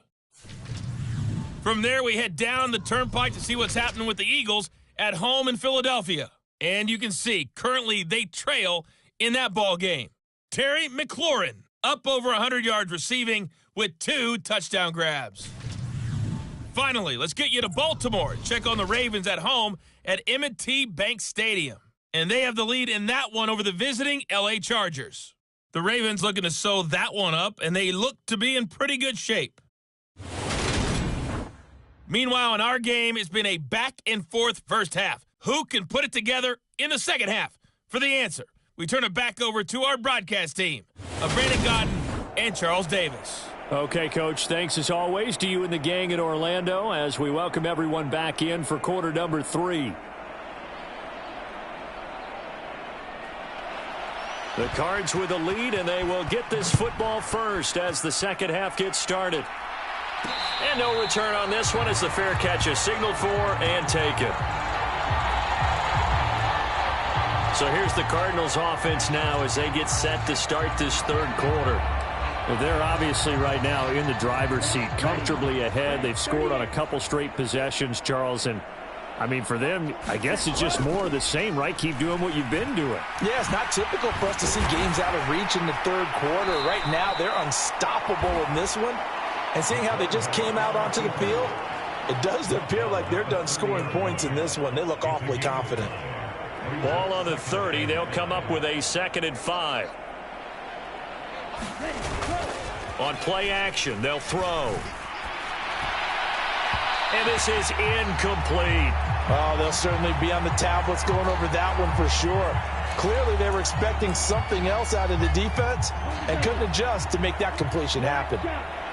From there, we head down the turnpike to see what's happening with the Eagles at home in Philadelphia. And you can see, currently they trail in that ball game. Terry McLaurin up over 100 yards receiving with 2 touchdown grabs. Finally, let's get you to Baltimore. Check on the Ravens at home at M&T Bank Stadium. And they have the lead in that one over the visiting L.A. Chargers. The Ravens looking to sew that one up, and they look to be in pretty good shape. Meanwhile, in our game, it's been a back-and-forth first half. Who can put it together in the second half? For the answer, we turn it back over to our broadcast team of Brandon Godden and Charles Davis. Okay, Coach, thanks as always to you and the gang in Orlando as we welcome everyone back in for quarter number 3. The Cards with the lead, and they will get this football first as the second half gets started. And no return on this one as the fair catch is signaled for and taken. So here's the Cardinals offense now as they get set to start this third quarter. They're obviously right now in the driver's seat, comfortably ahead. They've scored on a couple straight possessions, Charles, and I mean, for them, I guess it's just more of the same, right? Keep doing what you've been doing. Yeah, it's not typical for us to see games out of reach in the third quarter. Right now, they're unstoppable in this one. And seeing how they just came out onto the field, it does appear like they're done scoring points in this one. They look awfully confident. Ball on the 30. They'll come up with a 2nd and 5. On play action, they'll throw. And this is incomplete. Oh, they'll certainly be on the tablets going over that one for sure. Clearly, they were expecting something else out of the defense and couldn't adjust to make that completion happen.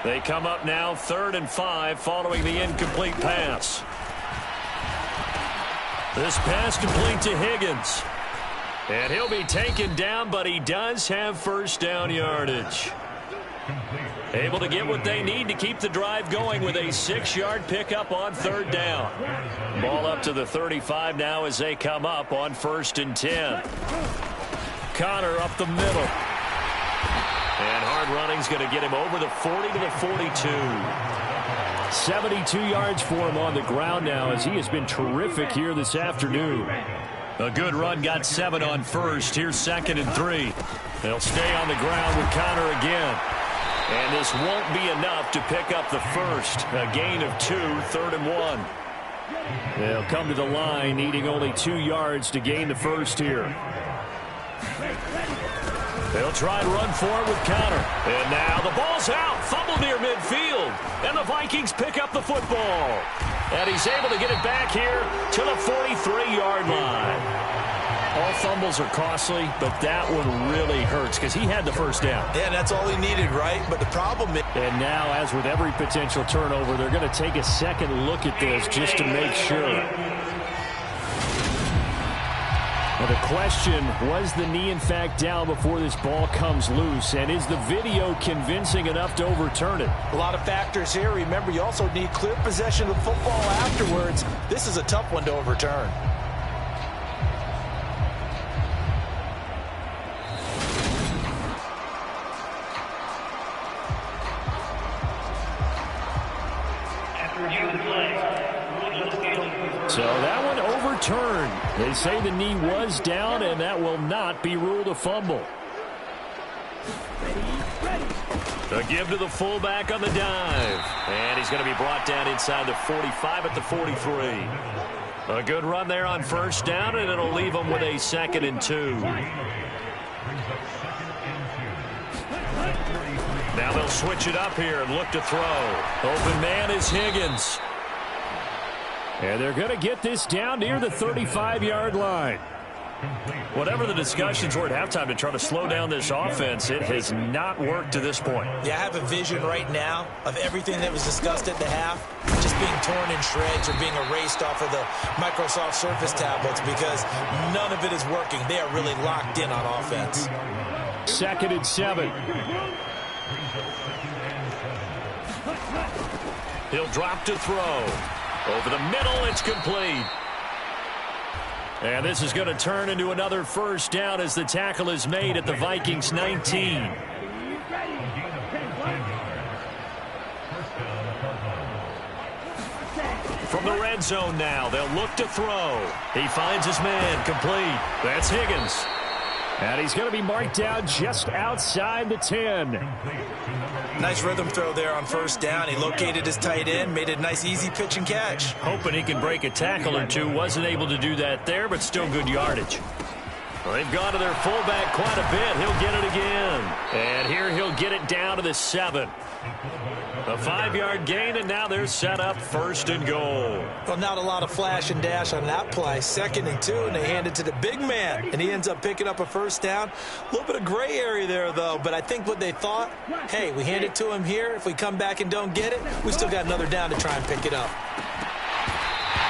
They come up now 3rd and 5 following the incomplete pass. This pass complete to Higgins. And he'll be taken down, but he does have first down yardage. Able to get what they need to keep the drive going with a 6-yard pickup on 3rd down. Ball up to the 35 now as they come up on 1st and 10. Connor up the middle. And hard running's going to get him over the 40 to the 42. 72 yards for him on the ground now as he has been terrific here this afternoon. A good run, got 7 on 1st. Here's 2nd and 3. They'll stay on the ground with Connor again. And this won't be enough to pick up the first. A gain of 2, 3rd and 1. They'll come to the line, needing only 2 yards to gain the first here. They'll try and run forward with Connor. And now the ball's out. Fumble near midfield. And the Vikings pick up the football. And he's able to get it back here to the 43-yard line. All fumbles are costly, but that one really hurts because he had the first down. Yeah, that's all he needed, right? But the problem is... And now, as with every potential turnover, they're going to take a second look at this just to make sure. Well, the question, was the knee in fact down before this ball comes loose? And is the video convincing enough to overturn it? A lot of factors here. Remember, you also need clear possession of the football afterwards. This is a tough one to overturn. So that one overturned. They say the knee was down, and that will not be ruled a fumble. A give to the fullback on the dive. And he's going to be brought down inside the 45 at the 43. A good run there on 1st down, and it'll leave him with a 2nd and 2. Now they'll switch it up here and look to throw. Open man is Higgins. And they're going to get this down near the 35-yard line. Whatever the discussions were at halftime to try to slow down this offense, it has not worked to this point. Yeah, I have a vision right now of everything that was discussed at the half just being torn in shreds or being erased off of the Microsoft Surface tablets because none of it is working. They are really locked in on offense. 2nd and 7. He'll drop to throw. Over the middle, it's complete. And this is going to turn into another first down as the tackle is made at the Vikings 19. From the red zone now, they'll look to throw. He finds his man, complete. That's Higgins. And he's going to be marked down just outside the 10. Nice rhythm throw there on 1st down. He located his tight end, made a nice easy pitch and catch. Hoping he can break a tackle or two. Wasn't able to do that there, but still good yardage. Well, they've gone to their fullback quite a bit. He'll get it again. And here he'll get it down to the 7. A A 5-yard gain, and now they're set up 1st and goal. Well, not a lot of flash and dash on that play. 2nd and 2, and they hand it to the big man, and he ends up picking up a 1st down. A little bit of gray area there, though, but I think what they thought, hey, we hand it to him here. If we come back and don't get it, we still got another down to try and pick it up.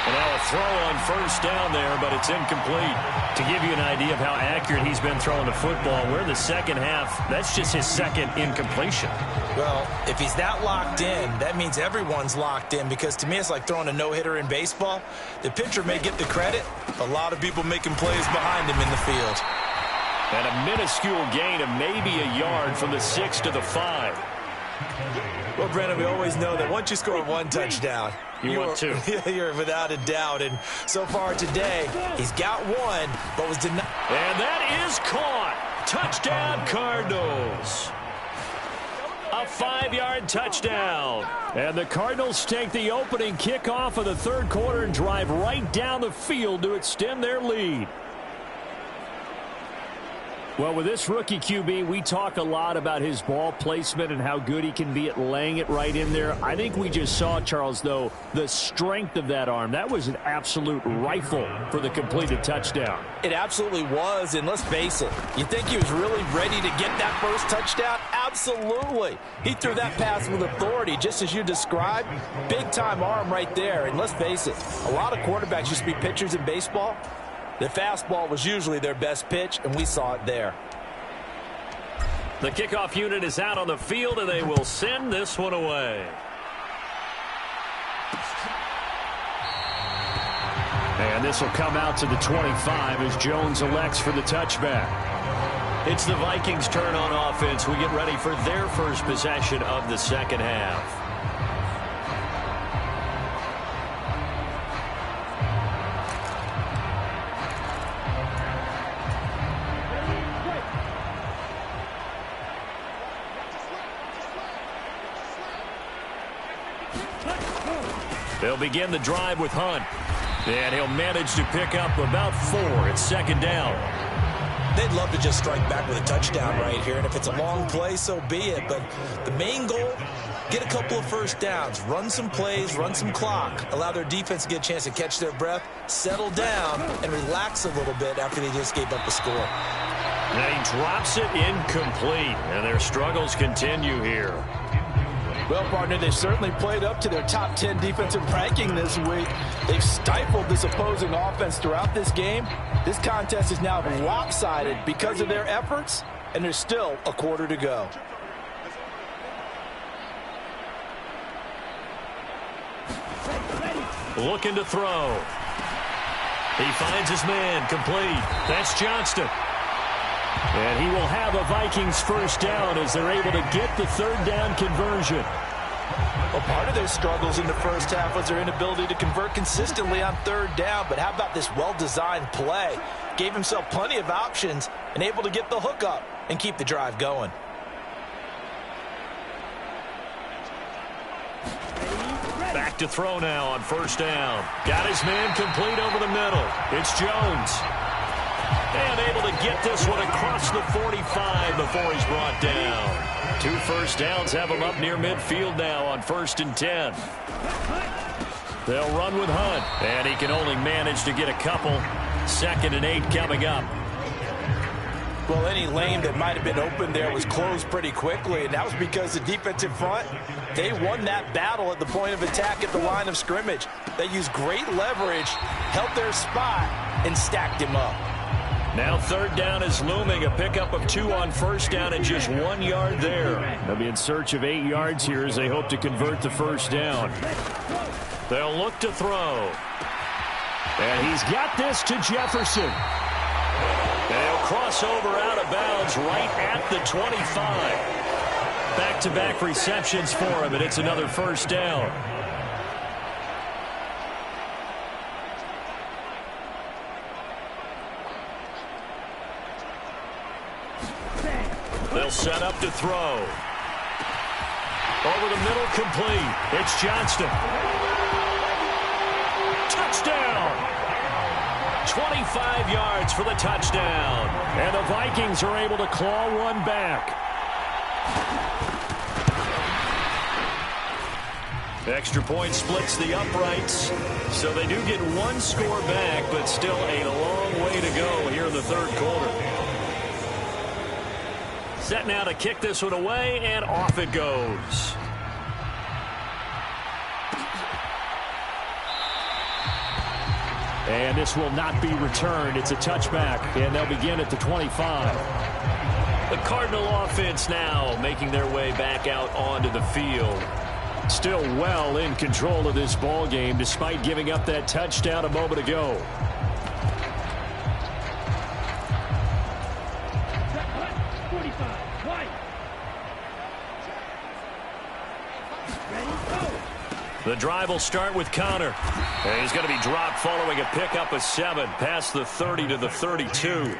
And now a throw on 1st down there, but it's incomplete. To give you an idea of how accurate he's been throwing the football, we're in the second half. That's just his 2nd incompletion. Well, if he's that locked in, that means everyone's locked in, because to me it's like throwing a no-hitter in baseball. The pitcher may get the credit. A lot of people making plays behind him in the field. And a minuscule gain of maybe a yard from the 6 to the 5. Well, Brandon, we always know that once you score 1 touchdown, you want 2. You're without a doubt. And so far today, he's got 1, but was denied. And that is caught. Touchdown, Cardinals. A 5-yard touchdown. And the Cardinals take the opening kickoff of the 3rd quarter and drive right down the field to extend their lead. Well, with this rookie QB, we talk a lot about his ball placement and how good he can be at laying it right in there. I think we just saw, Charles, though, the strength of that arm. That was an absolute rifle for the completed touchdown. It absolutely was, and let's face it, you think he was really ready to get that 1st touchdown? Absolutely. He threw that pass with authority, just as you described. Big-time arm right there, and let's face it, a lot of quarterbacks used to be pitchers in baseball. The fastball was usually their best pitch, and we saw it there. The kickoff unit is out on the field, and they will send this one away. And this will come out to the 25 as Jones elects for the touchback. It's the Vikings' turn on offense. We get ready for their first possession of the second half. They'll begin the drive with Hunt. And he'll manage to pick up about 4. It's 2nd down. They'd love to just strike back with a touchdown right here. And if it's a long play, so be it. But the main goal, get a couple of 1st downs. Run some plays, run some clock. Allow their defense to get a chance to catch their breath, settle down, and relax a little bit after they just gave up a score. And he drops it incomplete. And their struggles continue here. Well, partner, they've certainly played up to their top 10 defensive ranking this week. They've stifled this opposing offense throughout this game. This contest is now lopsided because of their efforts, and there's still a quarter to go. Looking to throw. He finds his man, complete. That's Johnston. And he will have a Vikings 1st down as they're able to get the 3rd down conversion. Well, part of their struggles in the first half was their inability to convert consistently on 3rd down. But how about this well-designed play? Gave himself plenty of options and able to get the hook up and keep the drive going. Back to throw now on 1st down. Got his man complete over the middle. It's Jones. And able to get this one across the 45 before he's brought down. 2 1st downs have him up near midfield now on 1st and 10. They'll run with Hunt. And he can only manage to get a couple. 2nd and 8 coming up. Well, any lane that might have been open there was closed pretty quickly, and that was because the defensive front, they won that battle at the point of attack at the line of scrimmage. They used great leverage, held their spot, and stacked him up. Now 3rd down is looming. A pickup of 2 on 1st down and just 1 yard there. They'll be in search of 8 yards here as they hope to convert the 1st down. They'll look to throw. And he's got this to Jefferson. And he'll cross over out of bounds right at the 25. Back-to-back receptions for him, and it's another 1st down. They'll set up to throw. Over the middle, complete. It's Johnston. Touchdown! 25 yards for the touchdown. And the Vikings are able to claw one back. Extra point splits the uprights, so they do get one score back, but still a long way to go here in the third quarter. Set now to kick this one away, and off it goes. And this will not be returned. It's a touchback, and they'll begin at the 25. The Cardinal offense now making their way back out onto the field. Still well in control of this ball game, despite giving up that touchdown a moment ago. The drive will start with Connor. And he's going to be dropped following a pickup of 7 past the 30 to the 32.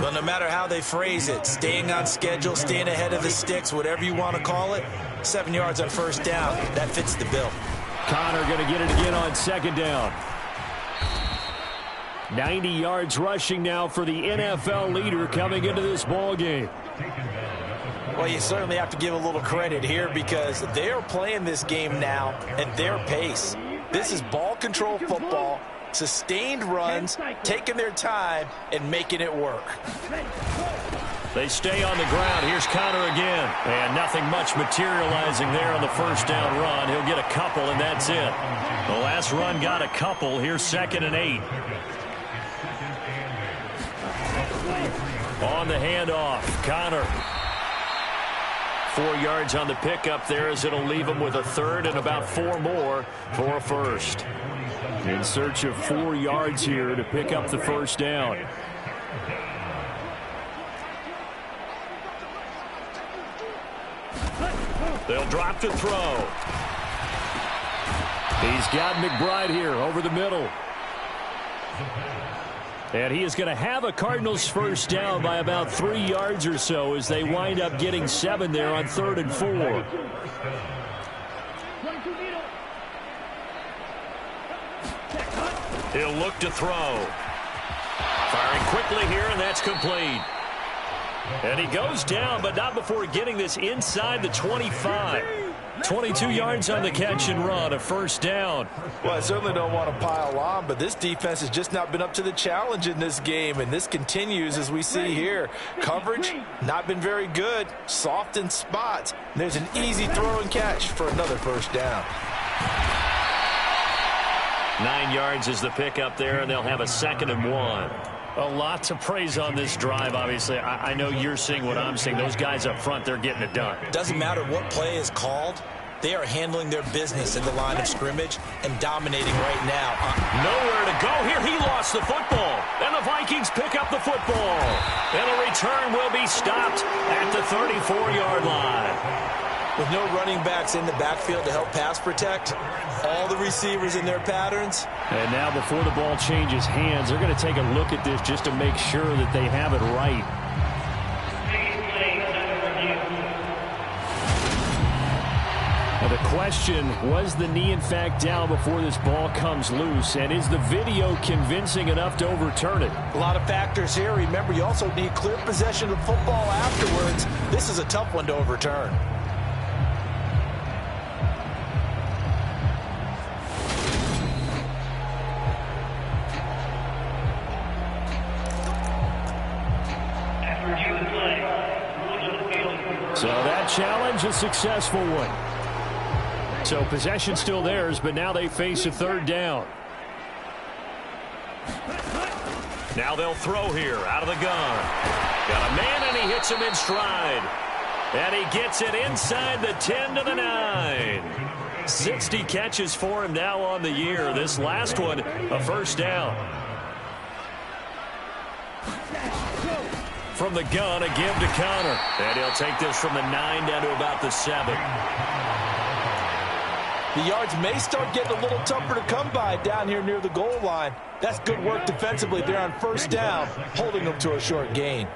Well, no matter how they phrase it, staying on schedule, staying ahead of the sticks, whatever you want to call it, 7 yards on first down, that fits the bill. Connor going to get it again on second down. 90 yards rushing now for the NFL leader coming into this ball game. Well, you certainly have to give a little credit here because they are playing this game now at their pace. This is ball control football, sustained runs, taking their time, and making it work. They stay on the ground. Here's Connor again. And nothing much materializing there on the first down run. He'll get a couple, and that's it. The last run got a couple. Here's 2nd and 8. On the handoff, Connor. 4 yards on the pickup there as it'll leave him with a third and about 4 more for a first. In search of 4 yards here to pick up the first down. They'll drop to throw. He's got McBride here over the middle. And he is going to have a Cardinals first down by about 3 yards or so as they wind up getting 7 there on 3rd and 4. He'll look to throw. Firing quickly here, and that's complete. And he goes down, but not before getting this inside the 25. 22 yards on the catch and run, a first down. Well, I certainly don't want to pile on, but this defense has just not been up to the challenge in this game, and this continues as we see here. Coverage, not been very good, soft in spots. And there's an easy throw and catch for another first down. 9 yards is the pickup there, and they'll have a 2nd and 1. A lot to praise on this drive, obviously. I know you're seeing what I'm seeing. Those guys up front, they're getting it done. Doesn't matter what play is called. They are handling their business in the line of scrimmage and dominating right now. Nowhere to go here. He lost the football. And the Vikings pick up the football. And the return will be stopped at the 34-yard line. With no running backs in the backfield to help pass protect, all the receivers in their patterns. And now before the ball changes hands, they're going to take a look at this just to make sure that they have it right. Now the question, was the knee in fact down before this ball comes loose? And is the video convincing enough to overturn it? A lot of factors here. Remember, you also need clear possession of the football afterwards. This is a tough one to overturn. So that challenge, a successful one. So possession still theirs, but now they face a 3rd down. Now they'll throw here out of the gun. Got a man, and he hits him in stride. And he gets it inside the 10 to the 9. 60 catches for him now on the year. This last one, a first down. From the gun, a give to Connor. And he'll take this from the 9 down to about the 7. The yards may start getting a little tougher to come by down here near the goal line. That's good work defensively there on first down, holding them to a short gain.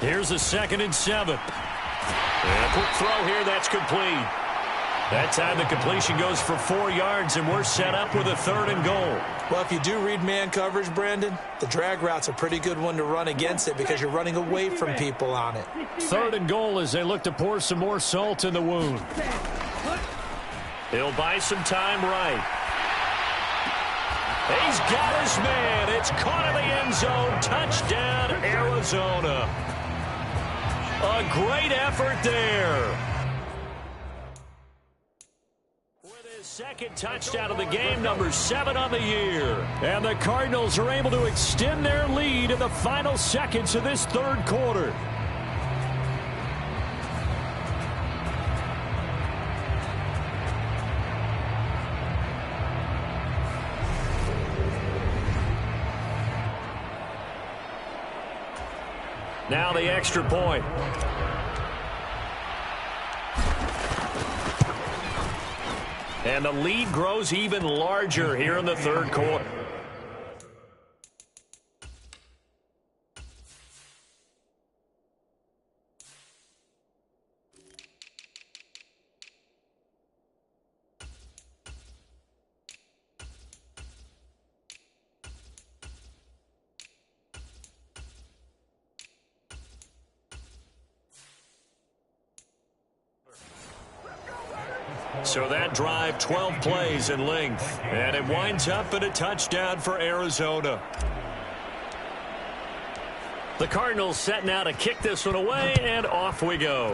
Here's a 2nd and 7. And a quick throw here, that's complete. That time the completion goes for 4 yards, and we're set up with a 3rd and goal. Well, if you do read man coverage, Brandon, the drag route's a pretty good one to run against it because you're running away from people on it. 3rd and goal as they look to pour some more salt in the wound. He'll buy some time right. He's got his man. It's caught in the end zone. Touchdown, Arizona. A great effort there. With his 2nd touchdown of the game, number 7 on the year. And the Cardinals are able to extend their lead in the final seconds of this 3rd quarter. Now the extra point. And the lead grows even larger here in the 3rd quarter. So that drive, 12 plays in length, and it winds up in a touchdown for Arizona. The Cardinals set now to kick this one away, and off we go.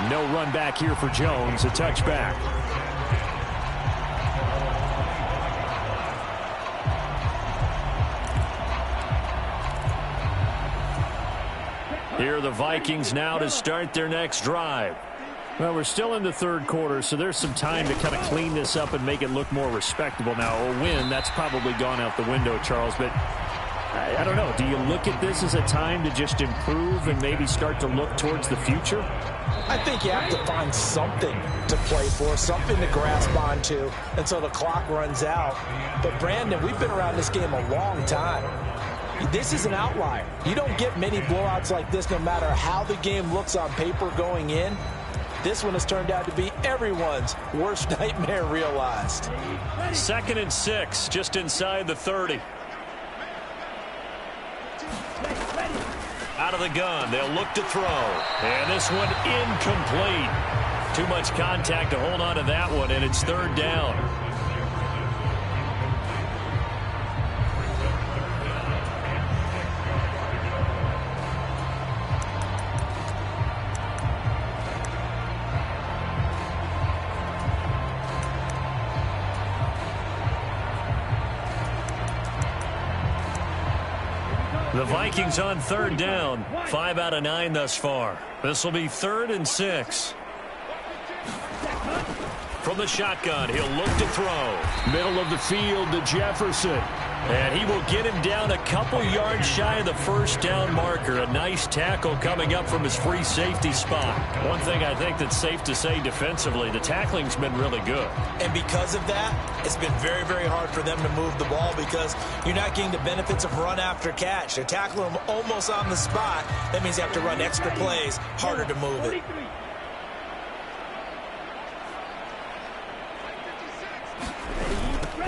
No run back here for Jones, a touchback. Here are the Vikings now to start their next drive. Well, we're still in the 3rd quarter, so there's some time to kind of clean this up and make it look more respectable. Now, a win, that's probably gone out the window, Charles, but I don't know. Do you look at this as a time to just improve and maybe start to look towards the future? I think you have to find something to play for, something to grasp onto until the clock runs out. But, Brandon, we've been around this game a long time. This is an outlier. You don't get many blowouts like this no matter how the game looks on paper going in. This one has turned out to be everyone's worst nightmare realized. 2nd and 6, just inside the 30. Out of the gun, they'll look to throw. And this one incomplete. Too much contact to hold on to that one, and it's 3rd down. The Vikings on 3rd down. 5 out of 9 thus far. This will be 3rd and 6. From the shotgun, he'll look to throw. Middle of the field to Jefferson. And he will get him down a couple yards shy of the 1st down marker. A nice tackle coming up from his free safety spot. One thing I think that's safe to say defensively, the tackling's been really good. And because of that, it's been very, very hard for them to move the ball because you're not getting the benefits of run after catch. They're tackling them almost on the spot. That means you have to run extra plays, harder to move it.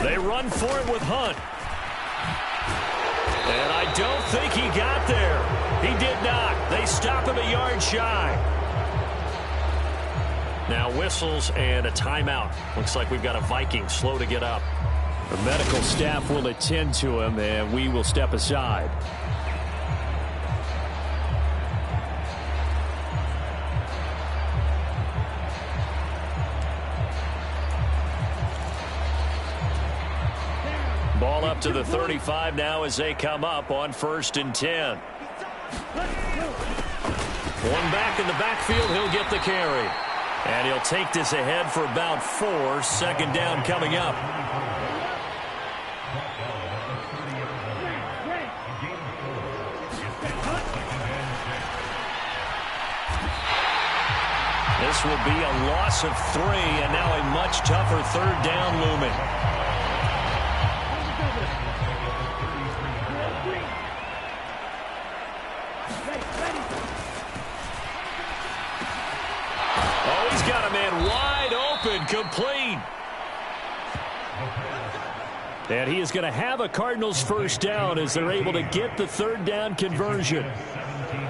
They run for it with Hunt. And I don't think he got there. He did not. They stop him a yard shy. Now whistles and a timeout. Looks like we've got a Viking slow to get up. The medical staff will attend to him, and we will step aside. Ball up to the 35 now as they come up on 1st and 10. One back in the backfield, he'll get the carry. And he'll take this ahead for about 4. 2nd down coming up. This will be a loss of 3, and now a much tougher 3rd down looming. wide open, complete. And he is going to have a Cardinals first down as they're able to get the third down conversion.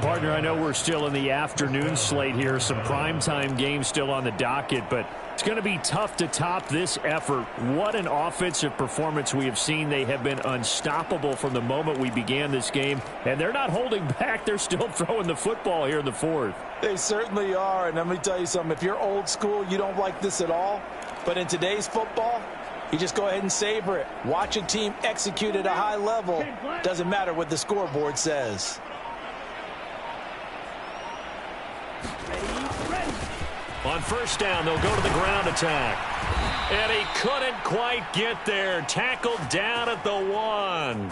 Partner, I know we're still in the afternoon slate here. Some primetime games still on the docket, but it's going to be tough to top this effort. What an offensive performance we have seen. They have been unstoppable from the moment we began this game, and they're not holding back. They're still throwing the football here in the fourth. They certainly are, and let me tell you something. If you're old school, you don't like this at all. But in today's football, you just go ahead and savor it. Watch a team execute at a high level. Doesn't matter what the scoreboard says. On first down, they'll go to the ground attack. And he couldn't quite get there. Tackled down at the 1.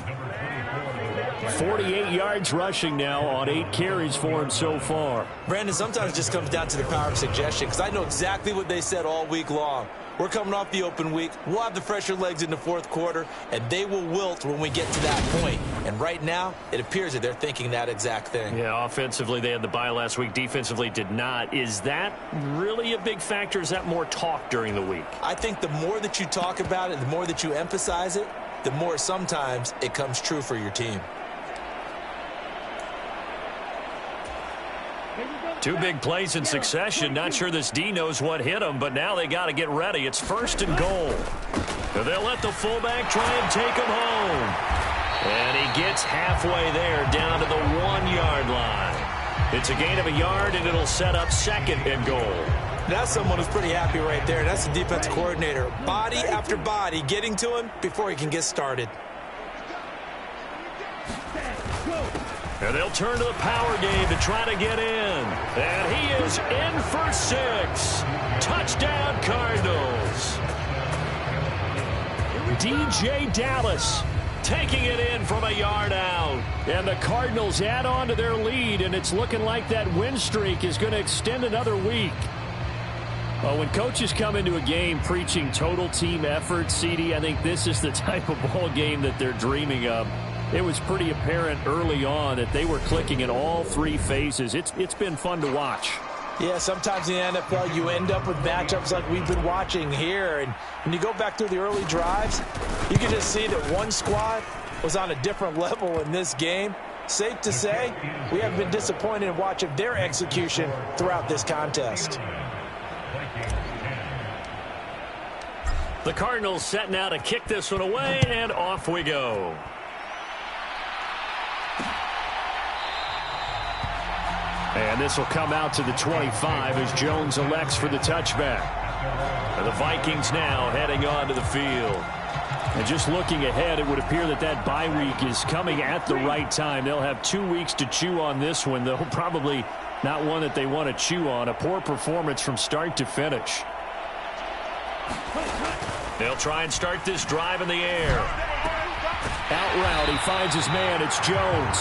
48 yards rushing now on 8 carries for him so far. Brandon, sometimes it just comes down to the power of suggestion, because I know exactly what they said all week long. We're coming off the open week. We'll have the fresher legs in the fourth quarter, and they will wilt when we get to that point. And right now, it appears that they're thinking that exact thing. Yeah, offensively, they had the bye last week. Defensively, did not. Is that really a big factor? Is that more talk during the week? I think the more that you talk about it, the more that you emphasize it, the more sometimes it comes true for your team. 2 big plays in succession. Not sure this D knows what hit him, but now they got to get ready. It's first and goal. They'll let the fullback try and take him home. And he gets halfway there, down to the 1-yard line. It's a gain of a yard, and it'll set up second and goal. That's someone who's pretty happy right there. That's the defense coordinator. Body after body getting to him before he can get started. And they'll turn to the power game to try to get in. And he is in for 6. Touchdown, Cardinals. DJ Dallas taking it in from a yard out. And the Cardinals add on to their lead, and it's looking like that win streak is going to extend another week. Well, when coaches come into a game preaching total team effort, CD, I think this is the type of ball game that they're dreaming of. It was pretty apparent early on that they were clicking in all 3 phases. It's been fun to watch. Yeah, sometimes in the NFL you end up with matchups like we've been watching here. And when you go back through the early drives, you can just see that one squad was on a different level in this game. Safe to say, we have been disappointed in watching their execution throughout this contest. The Cardinals set now to kick this one away, and off we go. And this will come out to the 25 as Jones elects for the touchback. And the Vikings now heading on to the field. And just looking ahead, it would appear that that bye week is coming at the right time. They'll have 2 weeks to chew on this one, though probably not one that they want to chew on. A poor performance from start to finish. They'll try and start this drive in the air. Out route, he finds his man. It's Jones.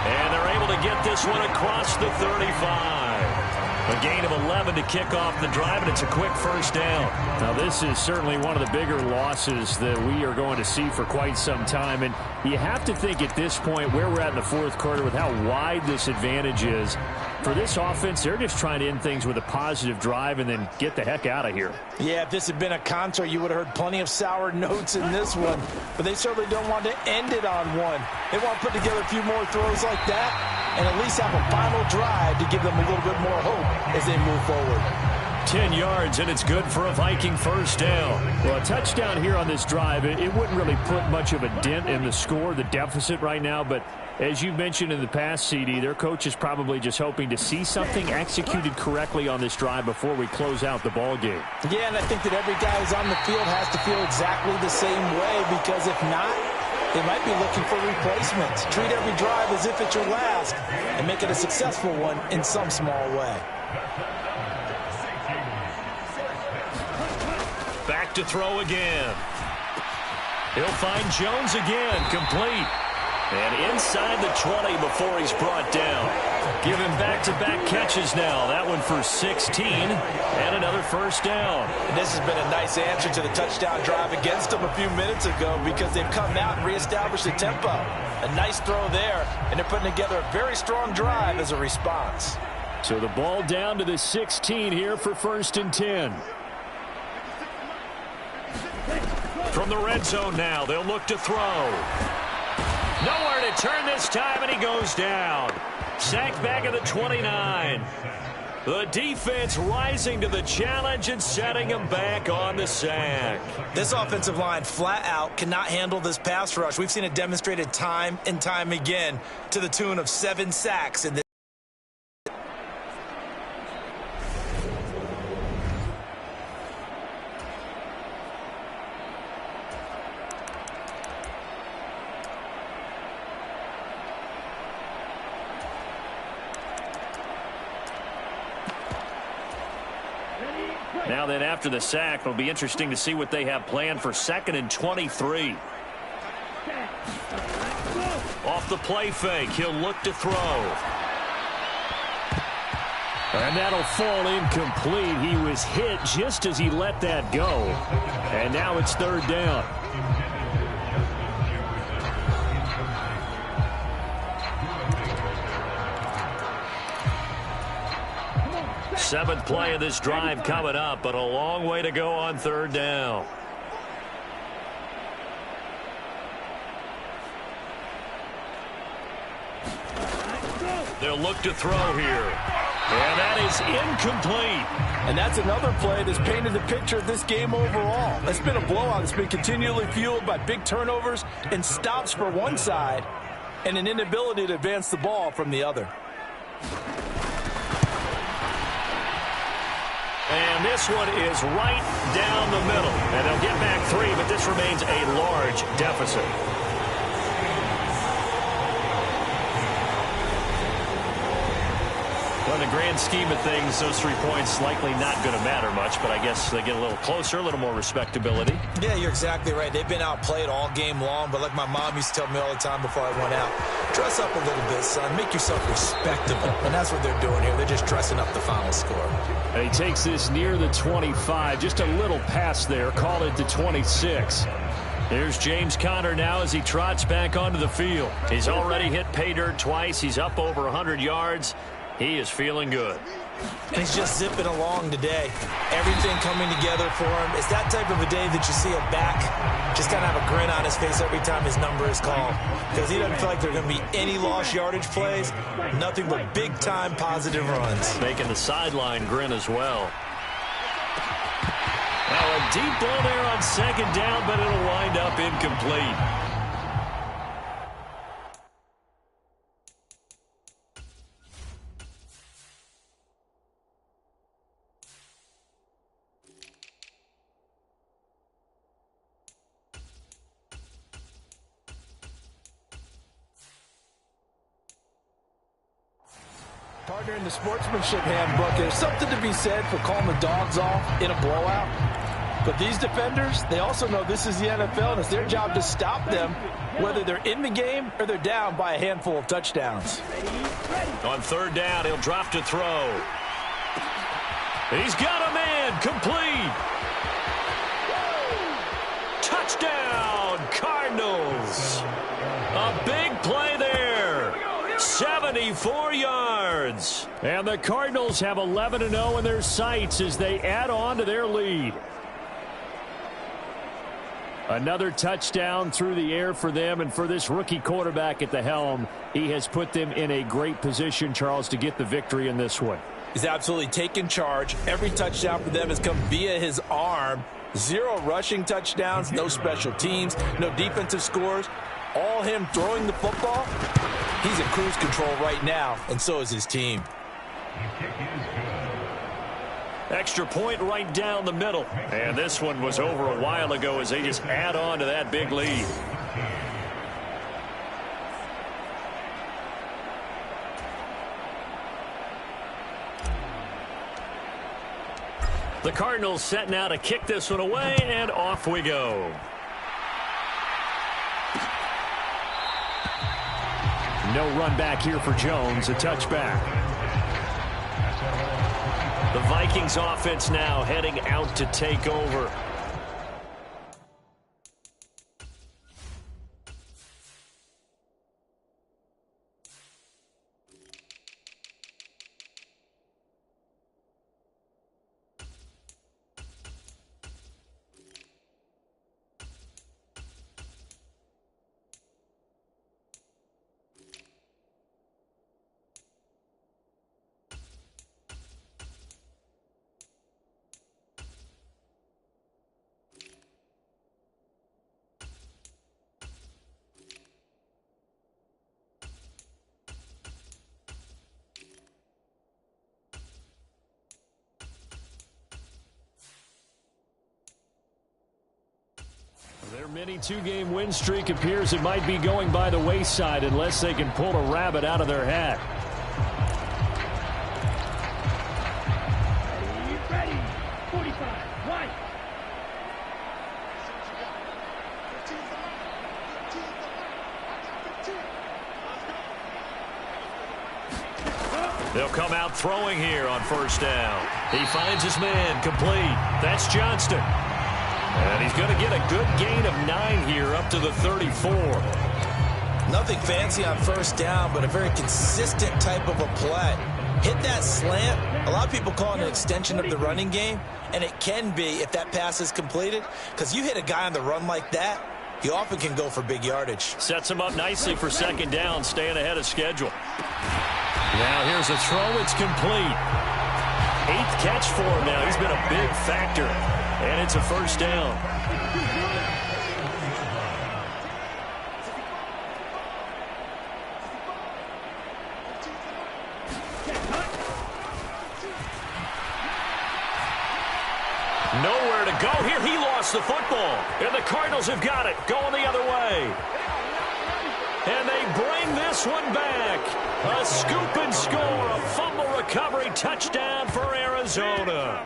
And they're able to get this one across the 35. A gain of 11 to kick off the drive, and it's a quick first down. Now, this is certainly one of the bigger losses that we are going to see for quite some time. And you have to think at this point where we're at in the fourth quarter with how wide this advantage is. For this offense, they're just trying to end things with a positive drive and then get the heck out of here. Yeah, if this had been a concert, you would have heard plenty of sour notes in this one. But they certainly don't want to end it on one. They want to put together a few more throws like that and at least have a final drive to give them a little bit more hope as they move forward. 10 yards, and it's good for a Viking first down. Well, a touchdown here on this drive, it wouldn't really put much of a dent in the score, the deficit right now. But as you mentioned in the past, CD, their coach is probably just hoping to see something executed correctly on this drive before we close out the ball game. Yeah, and I think that every guy who's on the field has to feel exactly the same way, because if not, they might be looking for replacements. Treat every drive as if it's your last and make it a successful one in some small way. Back to throw again. He'll find Jones again, complete. And inside the 20 before he's brought down. Give him back-to-back catches now. That one for 16 and another first down. And this has been a nice answer to the touchdown drive against them a few minutes ago, because they've come out and reestablished the tempo. A nice throw there, and they're putting together a very strong drive as a response. So the ball down to the 16 here for 1st and 10. From the red zone now, they'll look to throw. Nowhere to turn this time, and he goes down. Sacked back at the 29. The defense rising to the challenge and setting him back on the sack. This offensive line flat out cannot handle this pass rush. We've seen it demonstrated time and time again to the tune of 7 sacks in this. Now then, after the sack, it'll be interesting to see what they have planned for 2nd and 23. Off the play fake, he'll look to throw. And that'll fall incomplete. He was hit just as he let that go. And now it's 3rd down. Seventh play of this drive coming up, but a long way to go on 3rd down. They'll look to throw here. And that is incomplete. And that's another play that's painted the picture of this game overall. It's been a blowout. It's been continually fueled by big turnovers and stops for one side and an inability to advance the ball from the other. And this one is right down the middle. And they'll get back 3, but this remains a large deficit. Well, in the grand scheme of things, those 3 points likely not going to matter much, but I guess they get a little closer, a little more respectability. Yeah, you're exactly right. They've been outplayed all game long, but like my mom used to tell me all the time before I went out, dress up a little bit, son. Make yourself respectable. And that's what they're doing here. They're just dressing up the final score. And he takes this near the 25. Just a little pass there. Call it the 26. Here's James Conner now as he trots back onto the field. He's already hit pay dirt twice. He's up over 100 yards. He is feeling good. And he's just zipping along today. Everything coming together for him. It's that type of a day that you see a back just kind of have a grin on his face every time his number is called. Because he doesn't feel like there are going to be any lost yardage plays. Nothing but big-time positive runs. Making the sideline grin as well. Now a deep ball there on 2nd down, but it'll wind up incomplete. Partner, in the sportsmanship handbook, there's something to be said for calling the dogs off in a blowout. But these defenders, they also know this is the NFL, and it's their job to stop them, whether they're in the game or they're down by a handful of touchdowns. On 3rd down, he'll drop to throw. He's got a man, complete. Touchdown, Cardinals. A big play there. 74 yards. And the Cardinals have 11-0 in their sights as they add on to their lead. Another touchdown through the air for them, and for this rookie quarterback at the helm, he has put them in a great position, Charles, to get the victory in this one. He's absolutely taken charge. Every touchdown for them has come via his arm. 0 rushing touchdowns, no special teams, no defensive scores. All him throwing the football. He's in cruise control right now, and so is his team. Extra point right down the middle. And this one was over a while ago as they just add on to that big lead. The Cardinals set now to kick this one away, and off we go. No run back here for Jones, a touchback. The Vikings offense now heading out to take over. Their mini two-game win streak appears it might be going by the wayside unless they can pull a rabbit out of their hat. Ready. 45. Right. They'll come out throwing here on first down. He finds his man complete. That's Johnston. And he's going to get a good gain of 9 here up to the 34. Nothing fancy on first down, but a very consistent type of a play. Hit that slant. A lot of people call it an extension of the running game, and it can be if that pass is completed, because you hit a guy on the run like that, he often can go for big yardage. Sets him up nicely for second down, staying ahead of schedule. Now here's a throw. It's complete. 8th catch for him now. He's been a big factor, and it's a first down. Nowhere to go here. He lost the football, and the Cardinals have got it, going the other way. And they bring this one back. A scoop and score, a fumble recovery touchdown for Arizona.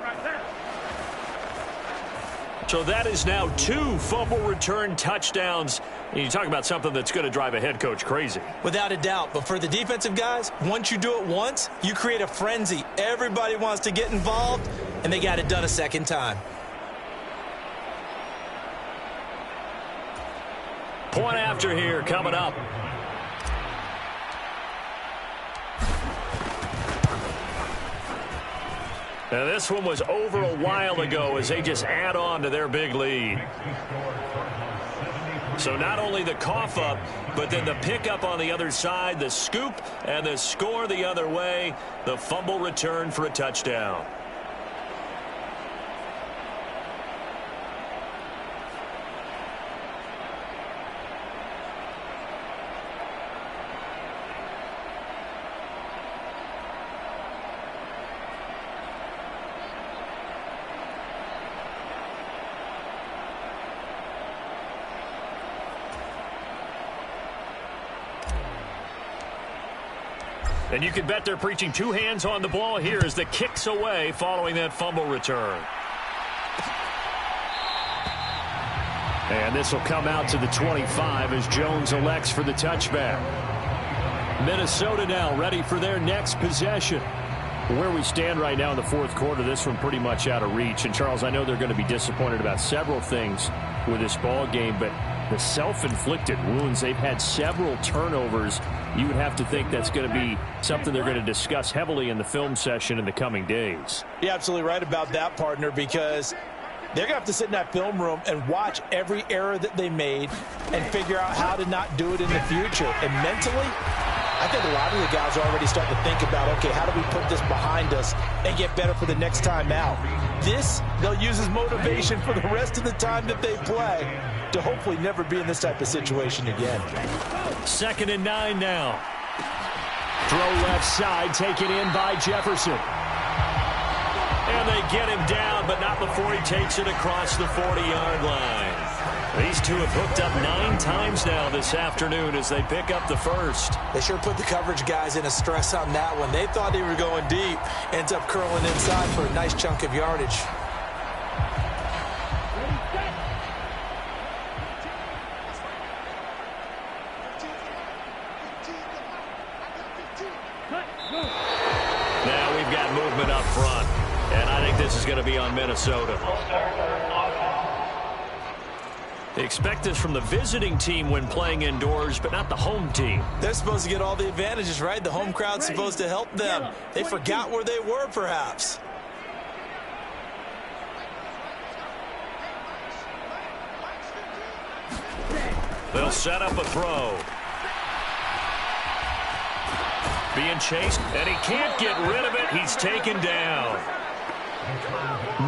So that is now 2 fumble return touchdowns. And you talk about something that's going to drive a head coach crazy. Without a doubt. But for the defensive guys, once you do it once, you create a frenzy. Everybody wants to get involved, and they got it done a second time. Point after here coming up. Now this one was over a while ago as they just add on to their big lead. So not only the cough up, but then the pickup on the other side, the scoop, and the score the other way, the fumble return for a touchdown. And you can bet they're preaching 2 hands on the ball here as the kick's away following that fumble return. And this will come out to the 25 as Jones elects for the touchback. Minnesota now ready for their next possession. Where we stand right now in the 4th quarter, this one pretty much out of reach. And, Charles, I know they're going to be disappointed about several things with this ball game, but the self-inflicted wounds, they've had several turnovers. You would have to think that's going to be something they're going to discuss heavily in the film session in the coming days. You're absolutely right about that, partner, because they're going to have to sit in that film room and watch every error that they made and figure out how to not do it in the future. And mentally, I think a lot of the guys are already starting to think about, okay, how do we put this behind us and get better for the next time out? This, they'll use as motivation for the rest of the time that they play to hopefully never be in this type of situation again. 2nd and 9 now. Throw left side, taken in by Jefferson. And they get him down, but not before he takes it across the 40-yard line. These two have hooked up 9 times now this afternoon as they pick up the first. They sure put the coverage guys in a stress on that one. They thought they were going deep. Ends up curling inside for a nice chunk of yardage. Now we've got movement up front, and I think this is going to be on Minnesota. They expect this from the visiting team when playing indoors, but not the home team. They're supposed to get all the advantages, right? The home crowd's supposed to help them. They forgot where they were, perhaps. They'll set up a throw. Being chased, and he can't get rid of it. He's taken down.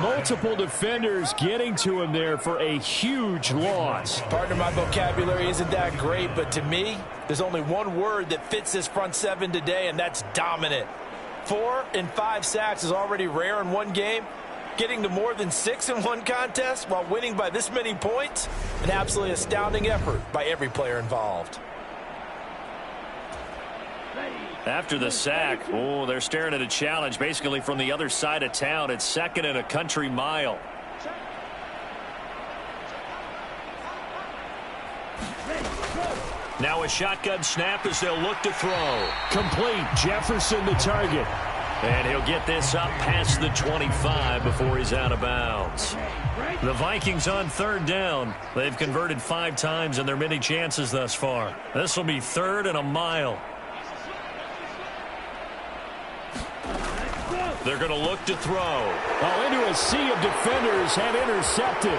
Multiple defenders getting to him there for a huge loss. Partner, my vocabulary isn't that great, but to me, there's only one word that fits this front seven today, and that's dominant. 4 and 5 sacks is already rare in one game. Getting to more than 6 in one contest while winning by this many points, an absolutely astounding effort by every player involved. After the sack, they're staring at a challenge basically from the other side of town. It's 2nd and a country mile. Now a shotgun snap as they'll look to throw. Complete. Jefferson the target. And he'll get this up past the 25 before he's out of bounds. The Vikings on 3rd down. They've converted 5 times in their many chances thus far. This will be 3rd and a mile. They're going to look to throw. Into a sea of defenders and intercepted.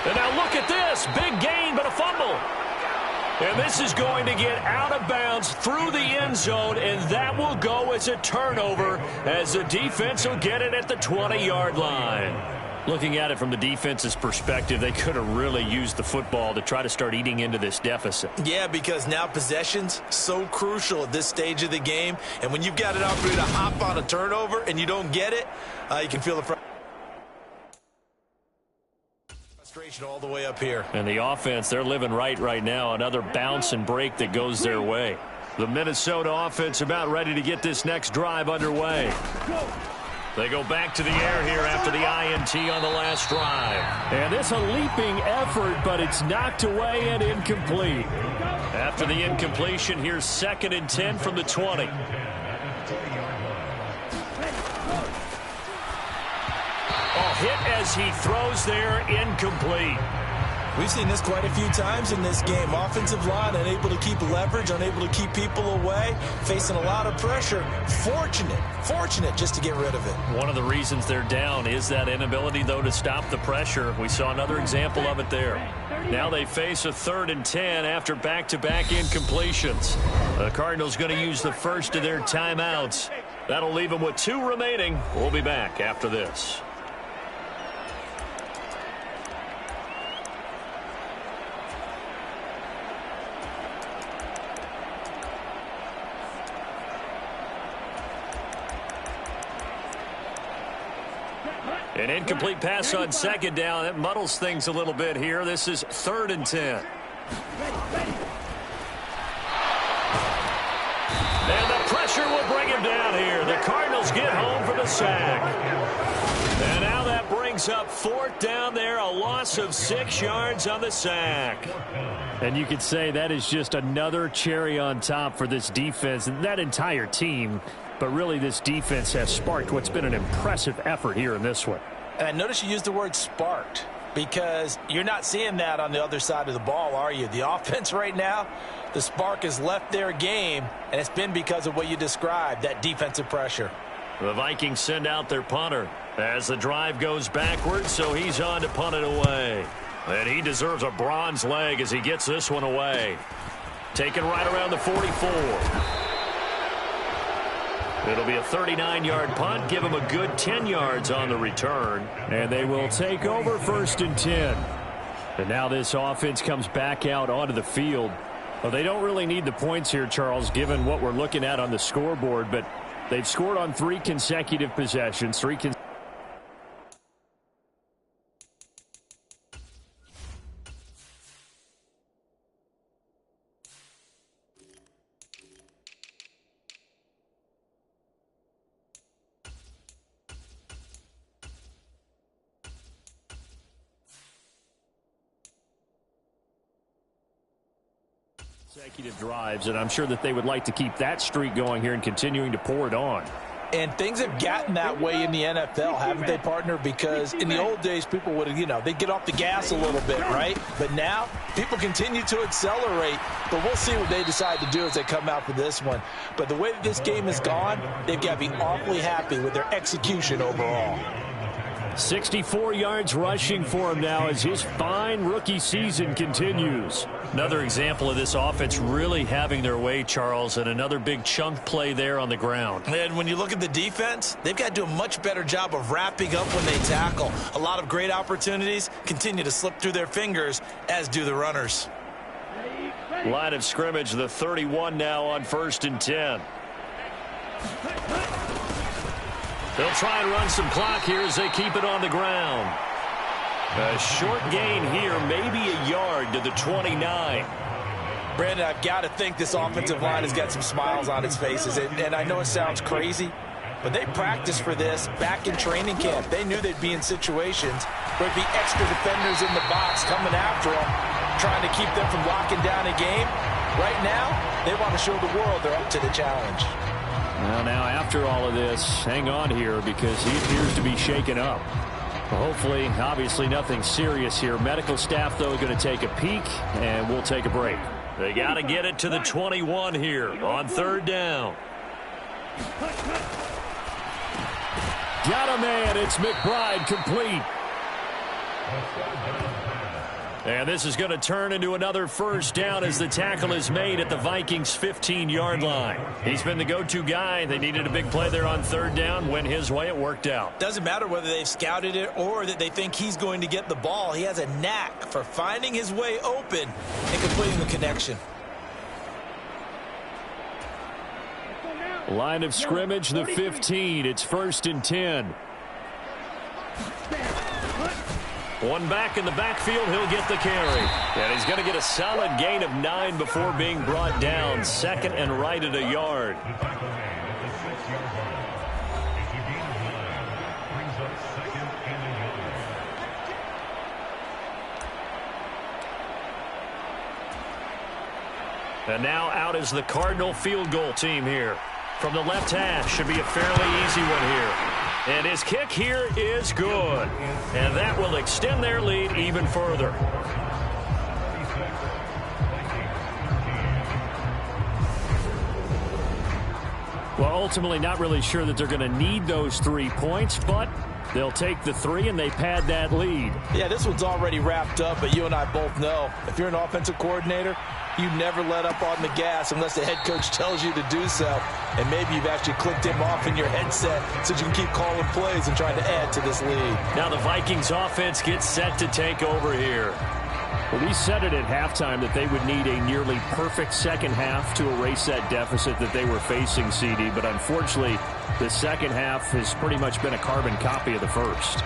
And now look at this. Big gain, but a fumble. And this is going to get out of bounds through the end zone, and that will go as a turnover as the defense will get it at the 20-yard line. Looking at it from the defense's perspective, they could have really used the football to try to start eating into this deficit. Yeah, because now possession's so crucial at this stage of the game. And when you've got an opportunity to hop on a turnover and you don't get it, you can feel the frustration all the way up here. And the offense, they're living right now. Another bounce and break that goes their way. The Minnesota offense about ready to get this next drive underway. They go back to the air here after the INT on the last drive. And this a leaping effort, but it's knocked away and incomplete. After the incompletion, here's 2nd and 10 from the 20. Hit as he throws there, incomplete. We've seen this quite a few times in this game. Offensive line unable to keep leverage, unable to keep people away, facing a lot of pressure. Fortunate just to get rid of it. One of the reasons they're down is that inability, though, to stop the pressure. We saw another example of it there. Now they face a 3rd and 10 after back-to-back incompletions. The Cardinals going to use the first of their timeouts. That'll leave them with 2 remaining. We'll be back after this. An incomplete pass on 2nd down. That muddles things a little bit here. This is 3rd and 10. And the pressure will bring him down here. The Cardinals get home for the sack. And now that brings up 4th down there. A loss of 6 yards on the sack. And you could say that is just another cherry on top for this defense and that entire team. But really, this defense has sparked what's been an impressive effort here in this one. And I notice you used the word sparked because you're not seeing that on the other side of the ball, are you? The offense right now, the spark has left their game, and it's been because of what you described, that defensive pressure. The Vikings send out their punter as the drive goes backwards, so he's on to punt it away. And he deserves a bronze leg as he gets this one away. Taken right around the 44. It'll be a 39-yard punt. Give him a good 10 yards on the return. And they will take over 1st and 10. And now this offense comes back out onto the field. Well, they don't really need the points here, Charles, given what we're looking at on the scoreboard. But they've scored on 3 consecutive possessions. consecutive drives, and I'm sure that they would like to keep that streak going here and continuing to pour it on. And things have gotten that way in the NFL, haven't they, partner? Because in the old days, people would, they'd get off the gas a little bit, right? But now, people continue to accelerate. But we'll see what they decide to do as they come out for this one. But the way that this game has gone, they've got to be awfully happy with their execution overall. 64 yards rushing for him now as his fine rookie season continues. Another example of this offense really having their way, Charles, and another big chunk play there on the ground. And when you look at the defense, they've got to do a much better job of wrapping up when they tackle. A lot of great opportunities continue to slip through their fingers, as do the runners. Line of scrimmage, the 31 now on 1st and 10. They'll try and run some clock here as they keep it on the ground. A short gain here, maybe a yard to the 29. Brandon, I've got to think this offensive line has got some smiles on its faces. And I know it sounds crazy, but they practiced for this back in training camp. They knew they'd be in situations where there'd be extra defenders in the box coming after them, trying to keep them from locking down a game. Right now, they want to show the world they're up to the challenge. Well, now, after all of this, hang on here because he appears to be shaken up. Well, hopefully, obviously, nothing serious here. Medical staff, though, going to take a peek, and we'll take a break. They got to get it to the 21 here on third down. Got a man. It's McBride complete. And this is going to turn into another first down as the tackle is made at the Vikings' 15-yard line. He's been the go-to guy. They needed a big play there on third down. Went his way. It worked out. Doesn't matter whether they've scouted it or that they think he's going to get the ball. He has a knack for finding his way open and completing the connection. Line of scrimmage, the 15. It's 1st and 10. One back in the backfield, he'll get the carry. And he's going to get a solid gain of 9 before being brought down. Second and right at a yard. And now out is the Cardinal field goal team here. From the left hash, should be a fairly easy one here. And his kick here is good. And that will extend their lead even further. Well, ultimately, not really sure that they're going to need those 3 points, but they'll take the 3 and they pad that lead. Yeah, this one's already wrapped up, but you and I both know if you're an offensive coordinator, you never let up on the gas unless the head coach tells you to do so. And maybe you've actually clicked him off in your headset so you can keep calling plays and trying to add to this lead. Now the Vikings offense gets set to take over here. Well, we said it at halftime that they would need a nearly perfect second half to erase that deficit that they were facing, CD. But unfortunately, the second half has pretty much been a carbon copy of the first.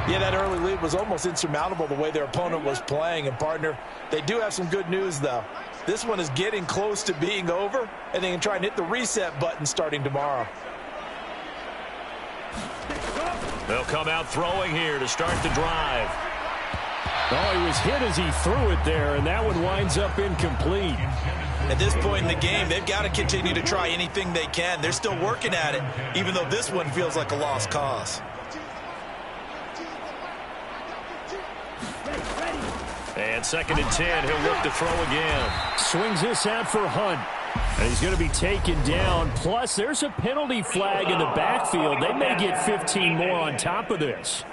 Yeah, that early lead was almost insurmountable the way their opponent was playing. And, partner, they do have some good news, though. This one is getting close to being over, and they can try and hit the reset button starting tomorrow. They'll come out throwing here to start the drive. Oh, he was hit as he threw it there, and that one winds up incomplete. At this point in the game, they've got to continue to try anything they can. They're still working at it, even though this one feels like a lost cause. And 2nd and 10, he'll look to throw again. Swings this out for Hunt. And he's going to be taken down. Plus, there's a penalty flag in the backfield. They may get 15 more on top of this.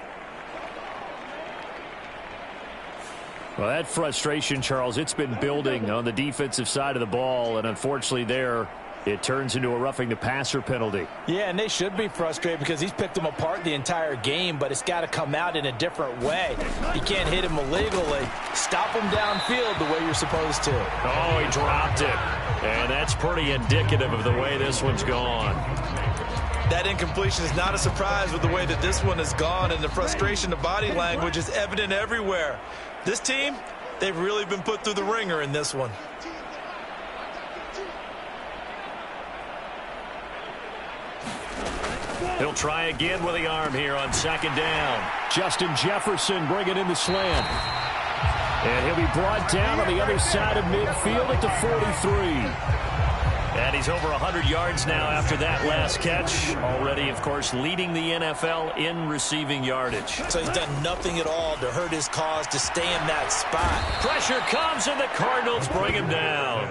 Well, that frustration, Charles, it's been building on the defensive side of the ball. And unfortunately there, it turns into a roughing the passer penalty. Yeah, and they should be frustrated because he's picked them apart the entire game, but it's got to come out in a different way. You can't hit him illegally. Stop him downfield the way you're supposed to. Oh, he dropped it. And that's pretty indicative of the way this one's gone. That incompletion is not a surprise with the way that this one has gone, and the frustration, the body language is evident everywhere. This team, they've really been put through the ringer in this one. He'll try again with the arm here on 2nd down. Justin Jefferson bringing in the slant. And he'll be brought down on the other side of midfield at the 43. And he's over 100 yards now after that last catch. Already, of course, leading the NFL in receiving yardage. So he's done nothing at all to hurt his cause to stay in that spot. Pressure comes and the Cardinals bring him down.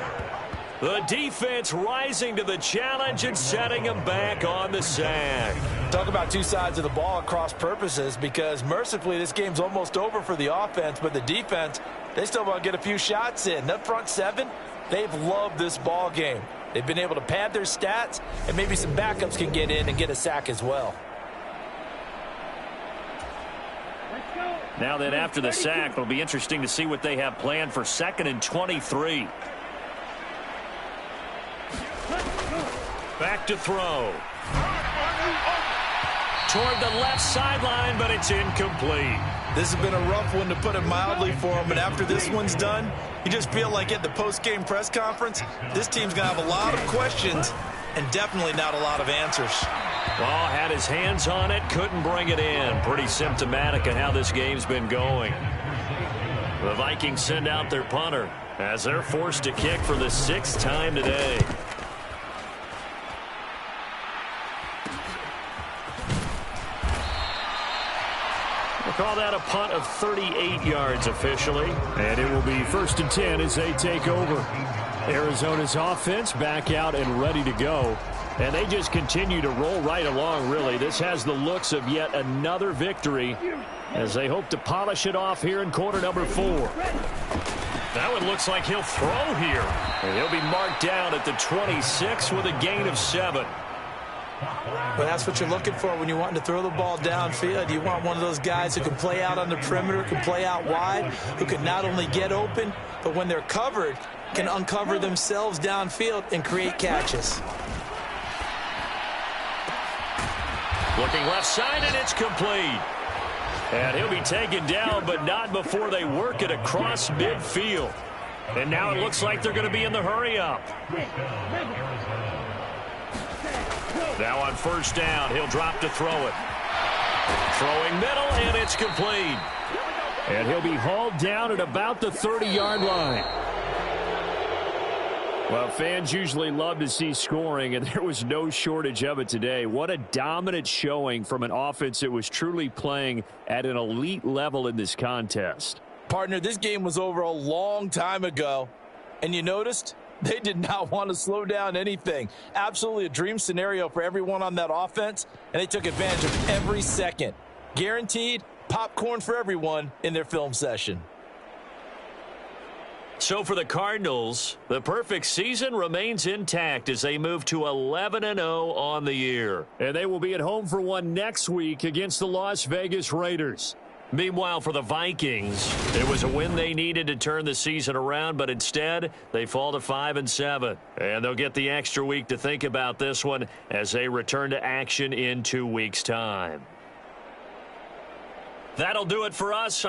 The defense rising to the challenge and setting him back on the sack. Talk about two sides of the ball at cross purposes, because mercifully this game's almost over for the offense, but the defense, they still want to get a few shots in. That front seven, they've loved this ball game. They've been able to pad their stats, and maybe some backups can get in and get a sack as well. Now then, after the sack, it'll be interesting to see what they have planned for 2nd and 23. Back to throw. toward the left sideline, but it's incomplete. This has been a rough one, to put it mildly, for him. And after this one's done, you just feel like at the post-game press conference, this team's going to have a lot of questions and definitely not a lot of answers. Well, had his hands on it, couldn't bring it in. Pretty symptomatic of how this game's been going. The Vikings send out their punter as they're forced to kick for the 6th time today. We'll call that a punt of 38 yards officially. And it will be 1st and 10 as they take over. Arizona's offense back out and ready to go. And they just continue to roll right along, really. This has the looks of yet another victory as they hope to polish it off here in quarter number 4. That one looks like he'll throw here. And he'll be marked down at the 26 with a gain of 7. But that's what you're looking for when you're wanting to throw the ball downfield. You want one of those guys who can play out on the perimeter, can play out wide, who can not only get open, but when they're covered, can uncover themselves downfield and create catches. Looking left side, and it's complete. And he'll be taken down, but not before they work it across midfield. And now it looks like they're going to be in the hurry-up. Now on 1st down, he'll drop to throw it. Throwing middle, and it's complete. And he'll be hauled down at about the 30-yard line. Well, fans usually love to see scoring, and there was no shortage of it today. What a dominant showing from an offense that was truly playing at an elite level in this contest. Partner, this game was over a long time ago, and you noticed they did not want to slow down anything. Absolutely a dream scenario for everyone on that offense, and they took advantage of every second. Guaranteed popcorn for everyone in their film session. So for the Cardinals, the perfect season remains intact as they move to 11-0 on the year. And they will be at home for one next week against the Las Vegas Raiders. Meanwhile, for the Vikings, it was a win they needed to turn the season around, but instead they fall to 5-7. And they'll get the extra week to think about this one as they return to action in 2 weeks' time. That'll do it for us.